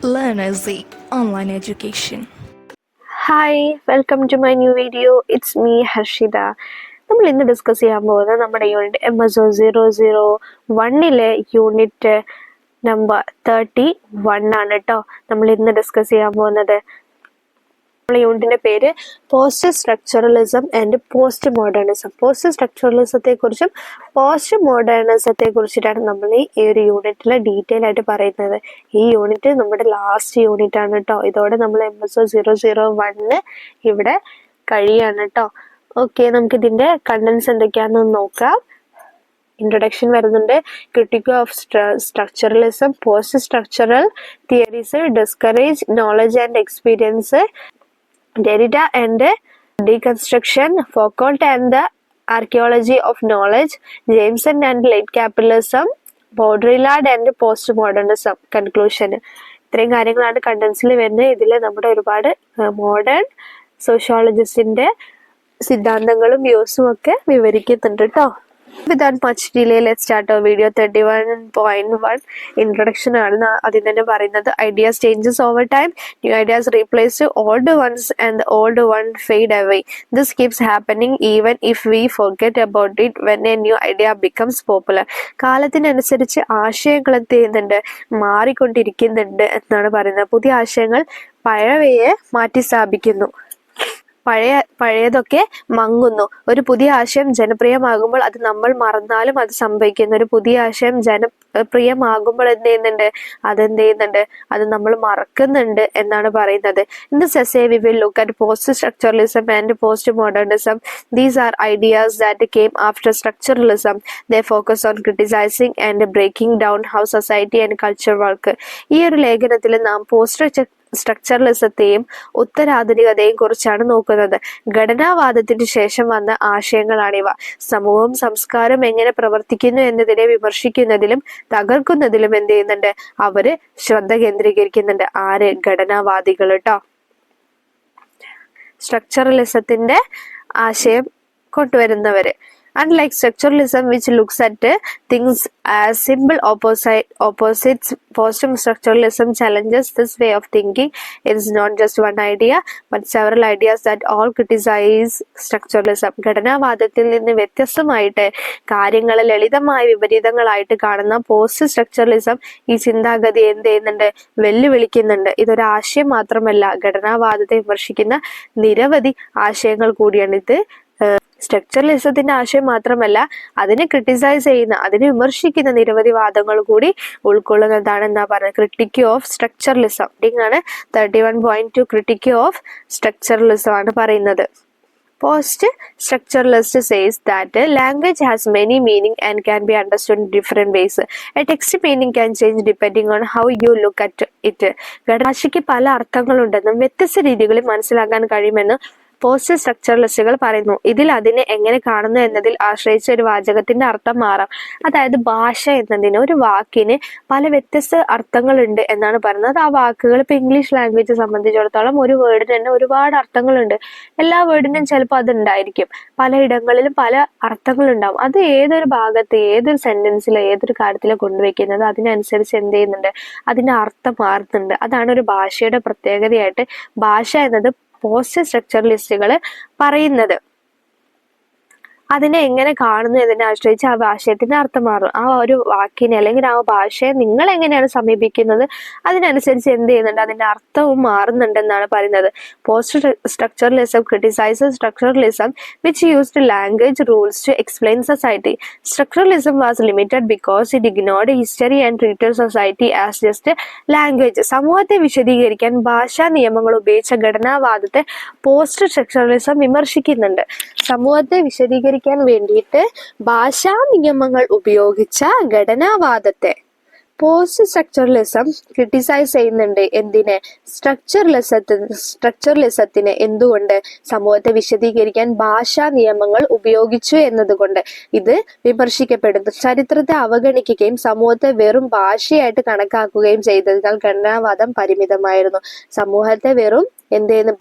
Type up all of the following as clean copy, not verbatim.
Learn Easy Online Education. Hi, welcome to my new video. It's me Harshitha. നമ്മൾ ഇന്ന് discuss ചെയ്യാൻ പോകുന്നത് നമ്മുടെ യൂണിറ്റ് MSO001 യൂണിറ്റ് നമ്പർ 31 ആണ് കേട്ടോ. നമ്മൾ ഇന്ന് ഡിസ്കസ് ചെയ്യാൻ പോകുന്നത് നമ്മുടെ യൂണിറ്റിന്റെ പേര് post structuralism and post modernism. Post സ്ട്രക്ചറലിസത്തെ കുറിച്ചും പോസ്റ്റ് മോഡേണിസത്തെ കുറിച്ചിട്ടാണ് നമ്മൾ ഈ ഒരു യൂണിറ്റിൽ ഡീറ്റെയിൽ ആയിട്ട് പറയുന്നത്. ഈ യൂണിറ്റ് നമ്മുടെ ലാസ്റ്റ് യൂണിറ്റ് ആണ് കേട്ടോ. ഇതോടെ നമ്മൾ MSO001 ഇവിടെ കഴിയാണ് കേട്ടോ. ഓക്കെ, നമുക്ക് ഇതിന്റെ കണ്ടന്റ്സ് എന്തൊക്കെയാണെന്ന് നോക്കാം. ഇൻട്രൊഡക്ഷൻ വരുന്നുണ്ട്. Critique of structuralism, post structural theories, discourse knowledge and experience, Derrida and deconstruction, Foucault and the archaeology of knowledge, Jameson and late capitalism, Baudrillard and postmodernism. Conclusion. ഇത്രയും കാര്യങ്ങളാണ് കണ്ടൻസിൽ വരുന്നത്. ഇതിൽ നമ്മുടെ ഒരുപാട് മോഡേൺ സോഷ്യോളജിസ്റ്റിന്റെ സിദ്ധാന്തങ്ങളും വ്യൂസും ഒക്കെ വിവരിക്കുന്നുണ്ട് കേട്ടോ. Without much delay, let's start our video. 31.1 introduction ആണ്. അതിൽ തന്നെ പറയുന്നത് ideas changes over time, new ideas replace old ones and the old one fade away. This keeps happening even if we forget about it when a new idea becomes popular. കാലത്തിനനുസരിച്ച് ആശയങ്ങൾ എന്ത് ചെയ്യുന്നുണ്ട്, മാറിക്കൊണ്ടിരിക്കുന്നുണ്ട് എന്നാണ് പറയുന്നത്. പുതിയ ആശയങ്ങൾ പഴയവയെ മാറ്റി സ്ഥാപിക്കുന്നു, പഴയതൊക്കെ മങ്ങുന്നു. ഒരു പുതിയ ആശയം ജനപ്രിയമാകുമ്പോൾ അത് നമ്മൾ മറന്നാലും അത് സംഭവിക്കുന്നു. ഒരു പുതിയ ആശയം ജനപ്രിയമാകുമ്പോൾ എന്ത് ചെയ്യുന്നുണ്ട്, അത് നമ്മൾ മറക്കുന്നുണ്ട് എന്നാണ് പറയുന്നത്. In this essay we will look at post-structuralism and post-modernism. These are ideas that came after structuralism. They focus on criticizing and breaking down how society and culture work. ഈ ഒരു ലേഖനത്തിൽ നാം പോസ്റ്റ് സ്ട്രക്ചറലിസത്തെയും ഉത്തരാധുനികതയെയും കുറിച്ചാണ് നോക്കുന്നത്. ഘടനാവാദത്തിന് ശേഷം വന്ന ആശയങ്ങളാണിവ. സമൂഹം സംസ്കാരം എങ്ങനെ പ്രവർത്തിക്കുന്നു എന്നതിനെ വിമർശിക്കുന്നതിലും തകർക്കുന്നതിലും എന്ത് ചെയ്യുന്നുണ്ട്, അവര് ശ്രദ്ധ കേന്ദ്രീകരിക്കുന്നുണ്ട്. ആര്? ഘടനാവാദികൾ കേട്ടോ. സ്ട്രക്ചറലിസത്തിന്റെ ആശയം കൊണ്ടുവരുന്നവര്. Unlike structuralism, which looks at things as simple opposites, post-structuralism challenges this way of thinking. It is not just one idea, but several ideas that all criticize structuralism. ഘടനാവാദത്തിൽ നിന്ന് വ്യത്യസ്തമായിട്ട് കാര്യങ്ങൾ ലളിതമായ വിപരീതങ്ങളായിട്ട് കാണുന്ന പോസ്റ്റ് സ്ട്രക്ചറലിസം ഈ ചിന്താഗതി എന്ത് ചെയ്യുന്നുണ്ട്, വെല്ലുവിളിക്കുന്നുണ്ട്. ഇതൊരു ആശയം മാത്രമല്ല, ഘടനാവാദത്തെ വിമർശിക്കുന്ന നിരവധി ആശയങ്ങൾ കൂടിയാണ് ഇത്. സ്ട്രക്ചറലിസത്തിന്റെ ആശയം മാത്രമല്ല, അതിനെ ക്രിട്ടിസൈസ് ചെയ്യുന്ന, അതിനെ വിമർശിക്കുന്ന നിരവധി വാദങ്ങൾ കൂടി ഉൾക്കൊള്ളുന്നതാണ് എന്നാ പറയുന്നത്. ക്രിട്ടിക് ഓഫ് സ്ട്രക്ചറലിസം ആണ് 31.2. ക്രിട്ടിക് ഓഫ് സ്ട്രക്ചറലിസം ആണ് പറയുന്നത്. Post structuralist says that language has many meaning and can be understood in different ways. A text meaning can change depending on how you look at it. ഭാഷയ്ക്ക് പല അർത്ഥങ്ങളുണ്ടെന്നും വ്യത്യസ്ത രീതികളിൽ മനസ്സിലാക്കാൻ കഴിയുമെന്നും post സ്ട്രക്ചറലിസ്റ്റുകൾ പറയുന്നു. ഇതിൽ അതിനെ എങ്ങനെ കാണുന്നു എന്നതിൽ ആശ്രയിച്ച് ഒരു വാചകത്തിന്റെ അർത്ഥം മാറാം. അതായത് ഭാഷ എന്നതിന്, ഒരു വാക്കിന് പല വ്യത്യസ്ത അർത്ഥങ്ങളുണ്ട് എന്നാണ് പറയുന്നത്. ആ വാക്കുകൾ ഇപ്പൊ ഇംഗ്ലീഷ് ലാംഗ്വേജ് സംബന്ധിച്ചിടത്തോളം ഒരു വേർഡിന് തന്നെ ഒരുപാട് അർത്ഥങ്ങളുണ്ട്. എല്ലാ വേർഡിനും ചിലപ്പോൾ അത് ഉണ്ടായിരിക്കും. പലയിടങ്ങളിലും പല അർത്ഥങ്ങളുണ്ടാവും. അത് ഏതൊരു ഭാഗത്ത്, ഏതൊരു സെന്റൻസിലോ ഏതൊരു കാര്യത്തിലോ കൊണ്ടുവയ്ക്കുന്നത് അതിനനുസരിച്ച് എന്ത് ചെയ്യുന്നുണ്ട്, അതിന്റെ അർത്ഥം മാറുന്നുണ്ട്. അതാണ് ഒരു ഭാഷയുടെ പ്രത്യേകതയായിട്ട് ഭാഷ എന്നത് പോസ്റ്റ് സ്ട്രക്ചറലിസ്റ്റുകൾ പറയുന്നത്. അതിനെ എങ്ങനെ കാണുന്നു എന്നതിനെ ആശ്രയിച്ച് ആ ഭാഷയത്തിന്റെ അർത്ഥം മാറും. ആ ഒരു വാക്കിനെ അല്ലെങ്കിൽ ആ ഭാഷയെ നിങ്ങൾ എങ്ങനെയാണ് സമീപിക്കുന്നത് അതിനനുസരിച്ച് എന്ത് ചെയ്യുന്നുണ്ട്, അതിന്റെ അർത്ഥവും മാറുന്നുണ്ടെന്നാണ് പറയുന്നത്. Post structuralism criticises structuralism which used language rules to explain society. Structuralism was limited because it ignored history and treated society as just language. സമൂഹത്തെ വിശദീകരിക്കാൻ ഭാഷാ നിയമങ്ങൾ ഉപയോഗിച്ച ഘടനാവാദത്തെ പോസ്റ്റ് സ്ട്രക്ചറലിസം വിമർശിക്കുന്നുണ്ട്. സമൂഹത്തെ വിശദീകരിക്കാൻ വേണ്ടിയിട്ട് ഭാഷാ നിയമങ്ങൾ ഉപയോഗിച്ച ഘടനാവാദത്തെ പോസ്റ്റ് സ്ട്രക്ചറലിസം ക്രിട്ടിസൈസ് ചെയ്യുന്നുണ്ട്. എന്തിനെ? സ്ട്രക്ചറലിസത്തിന്. എന്തുകൊണ്ട്? സമൂഹത്തെ വിശദീകരിക്കാൻ ഭാഷാ നിയമങ്ങൾ ഉപയോഗിച്ചു എന്നതുകൊണ്ട് ഇത് വിമർശിക്കപ്പെടുന്നു. ചരിത്രത്തെ അവഗണിക്കുകയും സമൂഹത്തെ വെറും ഭാഷയായിട്ട് കണക്കാക്കുകയും ചെയ്തതിനാൽ ഘടനാവാദം പരിമിതമായിരുന്നു. സമൂഹത്തെ വെറും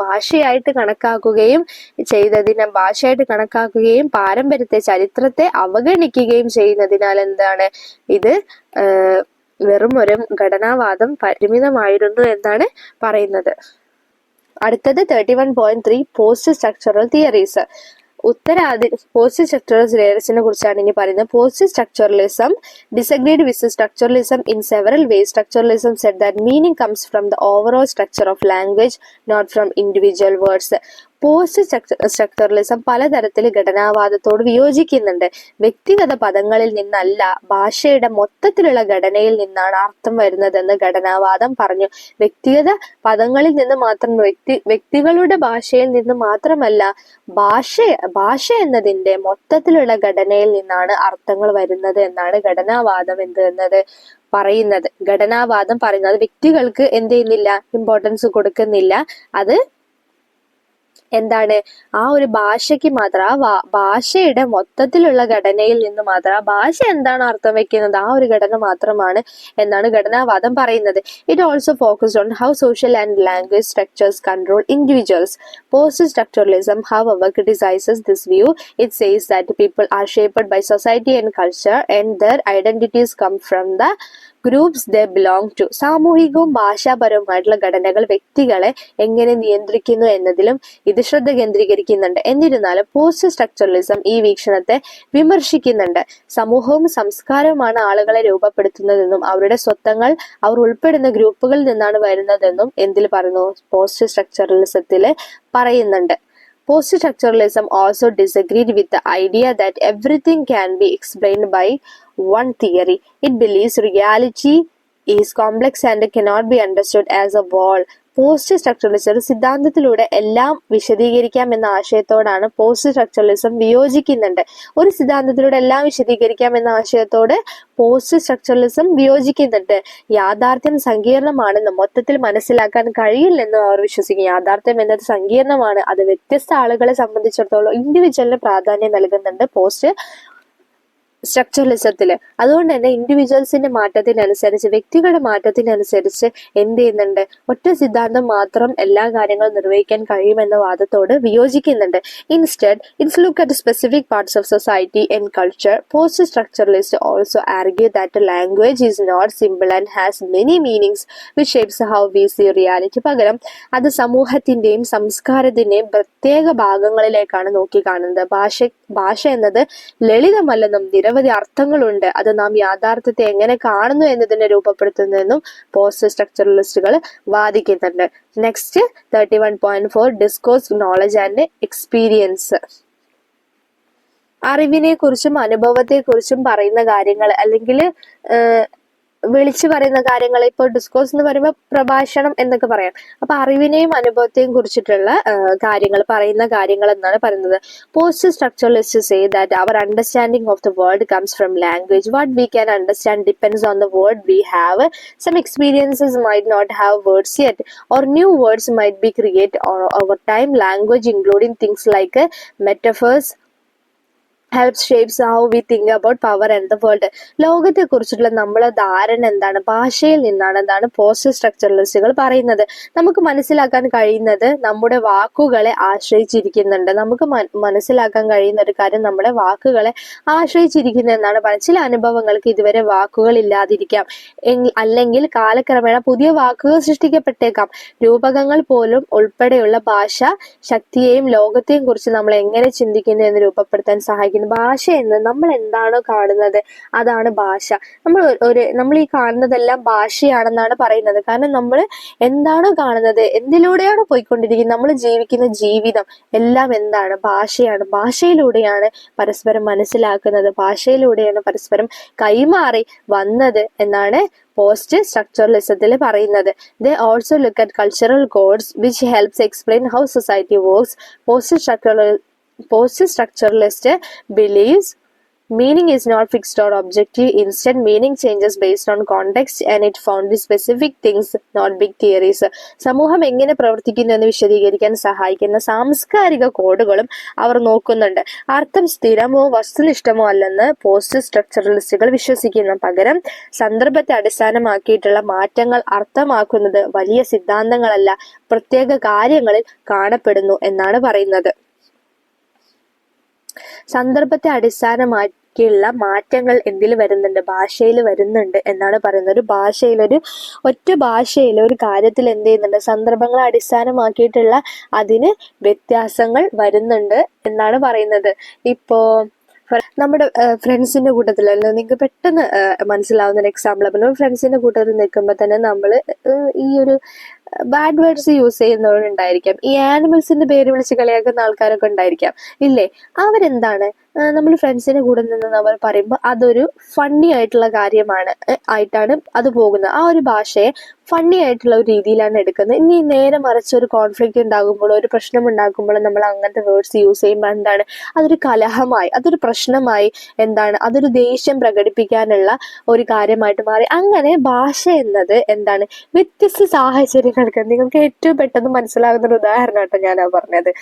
ഭാഷയായിട്ട് കണക്കാക്കുകയും പാരമ്പര്യത്തെ, ചരിത്രത്തെ അവഗണിക്കുകയും ചെയ്യുന്നതിനാൽ എന്താണ് ഇത് വെറും ഒരു ഘടനാവാദം പരിമിതമായിരുന്നു എന്നാണ് പറയുന്നത്. അടുത്തത് 31.3 post structural theories. Post structural തിയറീസിനെ കുറിച്ചാണ് ഇനി പറയുന്നത്. Post structuralism disagreed with structuralism in several ways. Structuralism said that meaning comes from the overall structure of language, not from individual words. Post structuralism പലതരത്തിൽ ഘടനാവാദത്തോട് വിയോജിക്കുന്നുണ്ട്. വ്യക്തിഗത പദങ്ങളിൽ നിന്നല്ല, ഭാഷയുടെ മൊത്തത്തിലുള്ള ഘടനയിൽ നിന്നാണ് അർത്ഥം വരുന്നതെന്ന് ഘടനാവാദം പറഞ്ഞു. വ്യക്തിഗത പദങ്ങളിൽ നിന്ന് മാത്രം, വ്യക്തികളുടെ ഭാഷയിൽ നിന്ന് മാത്രമല്ല, ഭാഷ എന്നതിന്റെ മൊത്തത്തിലുള്ള ഘടനയിൽ നിന്നാണ് അർത്ഥങ്ങൾ വരുന്നത് എന്നാണ് ഘടനാവാദം പറയുന്നത്. ഘടനാവാദം പറയുന്നത് വ്യക്തികൾക്ക് എന്ത് ചെയ്യുന്നില്ല, ഇമ്പോർട്ടൻസ് കൊടുക്കുന്നില്ല. അത് എന്താണ്, ആ ഒരു ഭാഷയ്ക്ക് മാത്രം, ആ ഭാഷയുടെ മൊത്തത്തിലുള്ള ഘടനയിൽ നിന്ന് മാത്രം, ആ ഭാഷ എന്താണ് അർത്ഥം വെക്കുന്നത്, ആ ഒരു ഘടന മാത്രമാണ് എന്നാണ് ഘടനാവാദം പറയുന്നത്. It also focused on how social and language structures control individuals. Post structuralism, however, criticizes this view. It says that people are shaped by society and culture and their identities come from the groups they belong to. സാമൂഹികവും ഭാഷാപരവുമായിട്ടുള്ള ഘടനകൾ വ്യക്തികളെ എങ്ങനെ നിയന്ത്രിക്കുന്നു എന്നതിലും ഇത് ശ്രദ്ധ കേന്ദ്രീകരിക്കുന്നുണ്ട്. എന്നിരുന്നാലും പോസ്റ്റ് സ്ട്രക്ചറലിസം ഈ വീക്ഷണത്തെ വിമർശിക്കുന്നുണ്ട്. സമൂഹവും സംസ്കാരവുമാണ് ആളുകളെ രൂപപ്പെടുത്തുന്നതെന്നും അവരുടെ സ്വത്തങ്ങൾ അവർ ഉൾപ്പെടുന്ന ഗ്രൂപ്പുകളിൽ നിന്നാണ് വരുന്നതെന്നും എന്തിൽ പറയുന്നു, പോസ്റ്റ് സ്ട്രക്ചറലിസത്തിൽ പറയുന്നുണ്ട്. Post-structuralism also disagreed with the idea that everything can be explained by one theory. It believes reality is complex and cannot be understood as a whole. Post structuralism സിദ്ധാന്തത്തിലൂടെ എല്ലാം വിശദീകരിക്കാം എന്ന ആശയത്തോടാണ് പോസ്റ്റ് സ്ട്രക്ചറലിസം വിയോജിക്കുന്നുണ്ട്. ഒരു സിദ്ധാന്തത്തിലൂടെ എല്ലാം വിശദീകരിക്കാം എന്ന ആശയത്തോട് പോസ്റ്റ് സ്ട്രക്ചറലിസം വിയോജിക്കുന്നുണ്ട്. യാഥാർത്ഥ്യം സങ്കീർണമാണെന്നും മൊത്തത്തിൽ മനസ്സിലാക്കാൻ കഴിയില്ലെന്നും അവർ വിശ്വസിക്കും. യാഥാർത്ഥ്യം എന്നത് സങ്കീർണമാണ്, അത് വ്യത്യസ്ത ആളുകളെ സംബന്ധിച്ചിടത്തോളം ഇൻഡിവിജ്വലിന് പ്രാധാന്യം നൽകുന്നുണ്ട് പോസ്റ്റ് സ്ട്രക്ചറലിസത്തില്. അതുകൊണ്ട് തന്നെ ഇൻഡിവിജ്വൽസിന്റെ മാറ്റത്തിനനുസരിച്ച്, വ്യക്തികളുടെ മാറ്റത്തിനനുസരിച്ച് എന്ത് ചെയ്യുന്നുണ്ട്, ഒറ്റ സിദ്ധാന്തം മാത്രം എല്ലാ കാര്യങ്ങളും നിർവഹിക്കാൻ കഴിയുമെന്ന വാദത്തോട് വിയോജിക്കുന്നുണ്ട്. Instead its look at specific parts of society and culture. Post structuralist also argue that language is not simple and has many meanings which shapes how we see reality. പകരം അത് സമൂഹത്തിന്റെയും സംസ്കാരത്തിന്റെയും പ്രത്യേക ഭാഗങ്ങളിലേക്കാണ് നോക്കിക്കാണുന്നത്. ഭാഷ എന്നത് ലളിതമല്ലെന്നും നിരവധി അർത്ഥങ്ങളുണ്ട്, അത് നാം യാഥാർത്ഥ്യത്തെ എങ്ങനെ കാണുന്നു എന്നതിനെ രൂപപ്പെടുത്തുന്നതെന്നും പോസ്റ്റ് സ്ട്രക്ചറലിസ്റ്റുകൾ വാദിക്കുന്നുണ്ട്. Next 31.4 discourse knowledge and experience. അറിവിനെ കുറിച്ചും അനുഭവത്തെ കുറിച്ചും പറയുന്ന കാര്യങ്ങൾ, അല്ലെങ്കിൽ വിളിച്ചു പറയുന്ന കാര്യങ്ങൾ. ഇപ്പോൾ ഡിസ്കോഴ്സ് എന്ന് പറയുമ്പോൾ പ്രഭാഷണം എന്നൊക്കെ പറയാം. അപ്പൊ അറിവിനെയും അനുഭവത്തെയും കുറിച്ചിട്ടുള്ള കാര്യങ്ങൾ പറയുന്ന കാര്യങ്ങൾ എന്നാണ് പറയുന്നത്. Post structuralist say that our understanding of the world comes from language. What we can understand depends on the word we have. Some experiences might not have words yet, or new words might be create over time. Language including things like metaphors helps shapes how we think about power and the world. ലോകത്തെ കുറിച്ചുള്ള നമ്മളെ ധാരണ എന്താണ്, ഭാഷയിൽ നിന്നാണ് എന്താണ് post സ്ട്രക്ചറലിസ്റ്റുകൾ പറയുന്നത്. നമുക്ക് മനസ്സിലാക്കാൻ കഴിയുന്നത് നമ്മുടെ വാക്കുകളെ ആശ്രയിച്ചിരിക്കുന്നുണ്ട്. നമുക്ക് മനസ്സിലാക്കാൻ കഴിയുന്ന ഒരു കാര്യം നമ്മുടെ വാക്കുകളെ ആശ്രയിച്ചിരിക്കുന്നു എന്നാണ് പറയുന്നത്. ചില അനുഭവങ്ങൾക്ക് ഇതുവരെ വാക്കുകൾ ഇല്ലാതിരിക്കാം, അല്ലെങ്കിൽ കാലക്രമേണ പുതിയ വാക്കുകൾ സൃഷ്ടിക്കപ്പെട്ടേക്കാം. രൂപകങ്ങൾ പോലും ഉൾപ്പെടെയുള്ള ഭാഷ ശക്തിയെയും ലോകത്തെയും കുറിച്ച് നമ്മൾ എങ്ങനെ ചിന്തിക്കുന്നു എന്ന് രൂപപ്പെടുത്താൻ സഹായിക്കുന്നു. ഭാഷ എന്ന് നമ്മൾ എന്താണോ കാണുന്നത് അതാണ് ഭാഷ. നമ്മൾ ഈ കാണുന്നതെല്ലാം ഭാഷയാണെന്നാണ് പറയുന്നത്. കാരണം നമ്മൾ എന്താണോ കാണുന്നത്, എന്തിലൂടെയാണോ പോയിക്കൊണ്ടിരിക്കുന്നത്, നമ്മൾ ജീവിക്കുന്ന ജീവിതം എല്ലാം എന്താണ്, ഭാഷയാണ്. ഭാഷയിലൂടെയാണ് പരസ്പരം മനസ്സിലാക്കുന്നത്, ഭാഷയിലൂടെയാണ് പരസ്പരം കൈമാറി വന്നത് എന്നാണ് പോസ്റ്റ് സ്ട്രക്ചറലിസത്തിൽ പറയുന്നത്. They also look at cultural codes which helps explain how society works. Post structuralist believes meaning is not fixed or objective. Instead, meaning changes based on context and it found specific things, not big theories. സമൂഹം എങ്ങനെ പ്രവർത്തിക്കുന്നു എന്ന് വിശദീകരിക്കാൻ സഹായിക്കുന്ന സാംസ്കാരിക കോഡുകളും അവർ നോക്കുന്നുണ്ട്. അർത്ഥം സ്ഥിരമോ വസ്തുനിഷ്ഠമോ അല്ലെന്ന് പോസ്റ്റ് സ്ട്രക്ചറലിസ്റ്റുകൾ വിശ്വസിക്കുന്നു. പകരം സന്ദർഭത്തെ അടിസ്ഥാനമാക്കിയിട്ടുള്ള മാറ്റങ്ങൾ അർത്ഥമാക്കുന്നത് വലിയ സിദ്ധാന്തങ്ങളല്ല, പ്രത്യേക കാര്യങ്ങളിൽ കാണപ്പെടുന്നു എന്നാണ് പറയുന്നത്. സന്ദർഭത്തെ ഒക്കെയുള്ള മാറ്റങ്ങൾ എന്തിൽ വരുന്നുണ്ട്, ഭാഷയിൽ വരുന്നുണ്ട് എന്നാണ് പറയുന്നത്. ഒരു ഒറ്റ ഭാഷയിൽ ഒരു കാര്യത്തിൽ എന്ത് ചെയ്യുന്നുണ്ട്, സന്ദർഭങ്ങളെ അടിസ്ഥാനമാക്കിയിട്ടുള്ള അതിന് വ്യത്യാസങ്ങൾ വരുന്നുണ്ട് എന്നാണ് പറയുന്നത്. ഇപ്പോ നമ്മുടെ ഫ്രണ്ട്സിന്റെ കൂട്ടത്തിൽ നിങ്ങൾക്ക് പെട്ടെന്ന് മനസ്സിലാവുന്ന ഒരു എക്സാമ്പിൾ അപ്പോൾ ഫ്രണ്ട്സിന്റെ കൂട്ടത്തിൽ നിൽക്കുമ്പോൾ തന്നെ നമ്മൾ ഈ ഒരു ബാഡ് വേർഡ്സ് യൂസ് ചെയ്യുന്നവരുണ്ടായിരിക്കാം. ഈ ആനിമൽസിന്റെ പേര് വിളിച്ച് കളിയാക്കുന്ന ആൾക്കാരൊക്കെ ഉണ്ടായിരിക്കാം ഇല്ലേ. അവരെന്താണ്, നമ്മൾ ഫ്രണ്ട്സിന്റെ കൂടെ നിന്ന് നമ്മൾ പറയുമ്പോൾ അതൊരു ഫണ്ണി ആയിട്ടുള്ള കാര്യമാണ് ആയിട്ടാണ് അത് പോകുന്നത്. ആ ഒരു ഭാഷയെ ഫണ്ണി ആയിട്ടുള്ള ഒരു രീതിയിലാണ് എടുക്കുന്നത്. ഇനി നേരെ മറിച്ച് ഒരു കോൺഫ്ലിക്റ്റ് ഉണ്ടാകുമ്പോഴോ ഒരു പ്രശ്നം ഉണ്ടാകുമ്പോഴോ നമ്മൾ അങ്ങനത്തെ വേർഡ്സ് യൂസ് ചെയ്യുമ്പോൾ എന്താണ്, അതൊരു കലഹമായി, അതൊരു പ്രശ്നമായി, എന്താണ്, അതൊരു ദേഷ്യം പ്രകടിപ്പിക്കാനുള്ള ഒരു കാര്യമായിട്ട് മാറി. അങ്ങനെ ഭാഷ എന്നത് എന്താണ്, വ്യത്യസ്ത സാഹചര്യങ്ങൾക്ക് നിങ്ങൾക്ക് ഏറ്റവും പെട്ടെന്ന് മനസ്സിലാകുന്ന ഒരു ഉദാഹരണമായിട്ട് ഞാനാ പറഞ്ഞത്.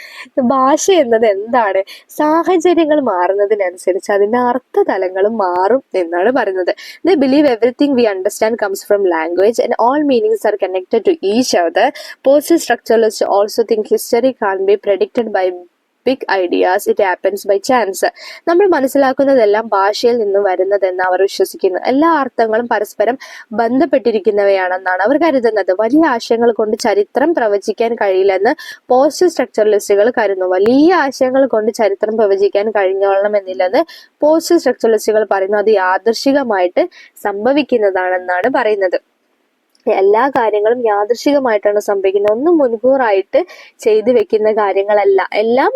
ഭാഷ എന്നത് എന്താണ്, സാഹചര്യങ്ങൾ മാറുന്നതിനനുസരിച്ച് അതിന്റെ അർത്ഥതലങ്ങളും മാറും എന്നാണ് പറയുന്നത്. They believe everything we understand comes from language and all meanings are connected to each other. Post-structuralists also think history can't be predicted by big ideas, it happens by chance. നമ്മൾ മനസ്സിലാക്കുന്നതെല്ലാം ഭാഷയിൽ നിന്ന് വരുന്നതെന്ന് അവർ വിശ്വസിക്കുന്നു. എല്ലാ അർത്ഥങ്ങളും പരസ്പരം ബന്ധപ്പെട്ടിരിക്കുന്നവയാണെന്നാണ് അവർ കരുതുന്നത്. വലിയ ആശയങ്ങൾ കൊണ്ട് ചരിത്രം പ്രവചിക്കാൻ കഴിയില്ലെന്ന് പോസ്റ്റ് സ്ട്രക്ചറലിസ്റ്റുകൾ കരുതുന്നു. വലിയ ആശയങ്ങൾ കൊണ്ട് ചരിത്രം പ്രവചിക്കാൻ കഴിഞ്ഞോളണം എന്നില്ലെന്ന് പോസ്റ്റ് സ്ട്രക്ചറലിസ്റ്റുകൾ പറയുന്നു. അത് യാദൃശികമായിട്ട് സംഭവിക്കുന്നതാണെന്നാണ് പറയുന്നത്. എല്ലാ കാര്യങ്ങളും യാദൃശികമായിട്ടാണ് സംഭവിക്കുന്നത്. ഒന്നും മുൻകൂറായിട്ട് ചെയ്തു വെക്കുന്ന കാര്യങ്ങളല്ല. എല്ലാ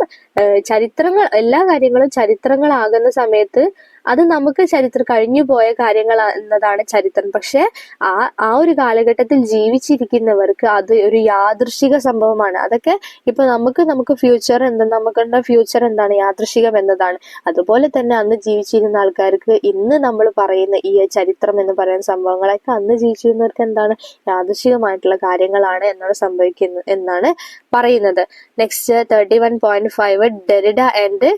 കാര്യങ്ങളും ചരിത്രങ്ങളാകുന്ന സമയത്ത് അത് നമുക്ക് കഴിഞ്ഞു പോയ കാര്യങ്ങൾ എന്നതാണ് ചരിത്രം. പക്ഷെ ആ ഒരു കാലഘട്ടത്തിൽ ജീവിച്ചിരിക്കുന്നവർക്ക് അത് ഒരു യാദൃശിക സംഭവമാണ്. അതൊക്കെ ഇപ്പൊ നമുക്ക് ഫ്യൂച്ചർ എന്താണ്, യാദൃശികം എന്നതാണ്. അതുപോലെ തന്നെ അന്ന് ജീവിച്ചിരുന്ന ആൾക്കാർക്ക് ഇന്ന് നമ്മൾ പറയുന്ന ഈ ചരിത്രം എന്ന് പറയുന്ന സംഭവങ്ങളൊക്കെ അന്ന് ജീവിച്ചിരുന്നവർക്ക് എന്താണ്, യാദൃശികമായിട്ടുള്ള കാര്യങ്ങളാണ് എന്നാണ് പറയുന്നത്. Next 31.5 Derrida and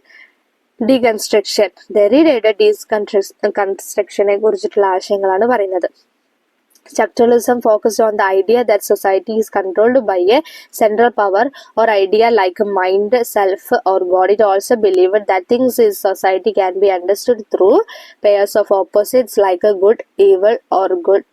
deconstruction. ഡെറിഡയുടെ ഡീകൺസ്ട്രക്ഷനെ കുറിച്ചിട്ടുള്ള ആശയങ്ങളാണ് പറയുന്നത്. Structuralism focused on the idea that society is controlled by a central power or idea like mind, self, or God. It also believed that things in society can be understood through pairs of opposites like a good, evil, or good,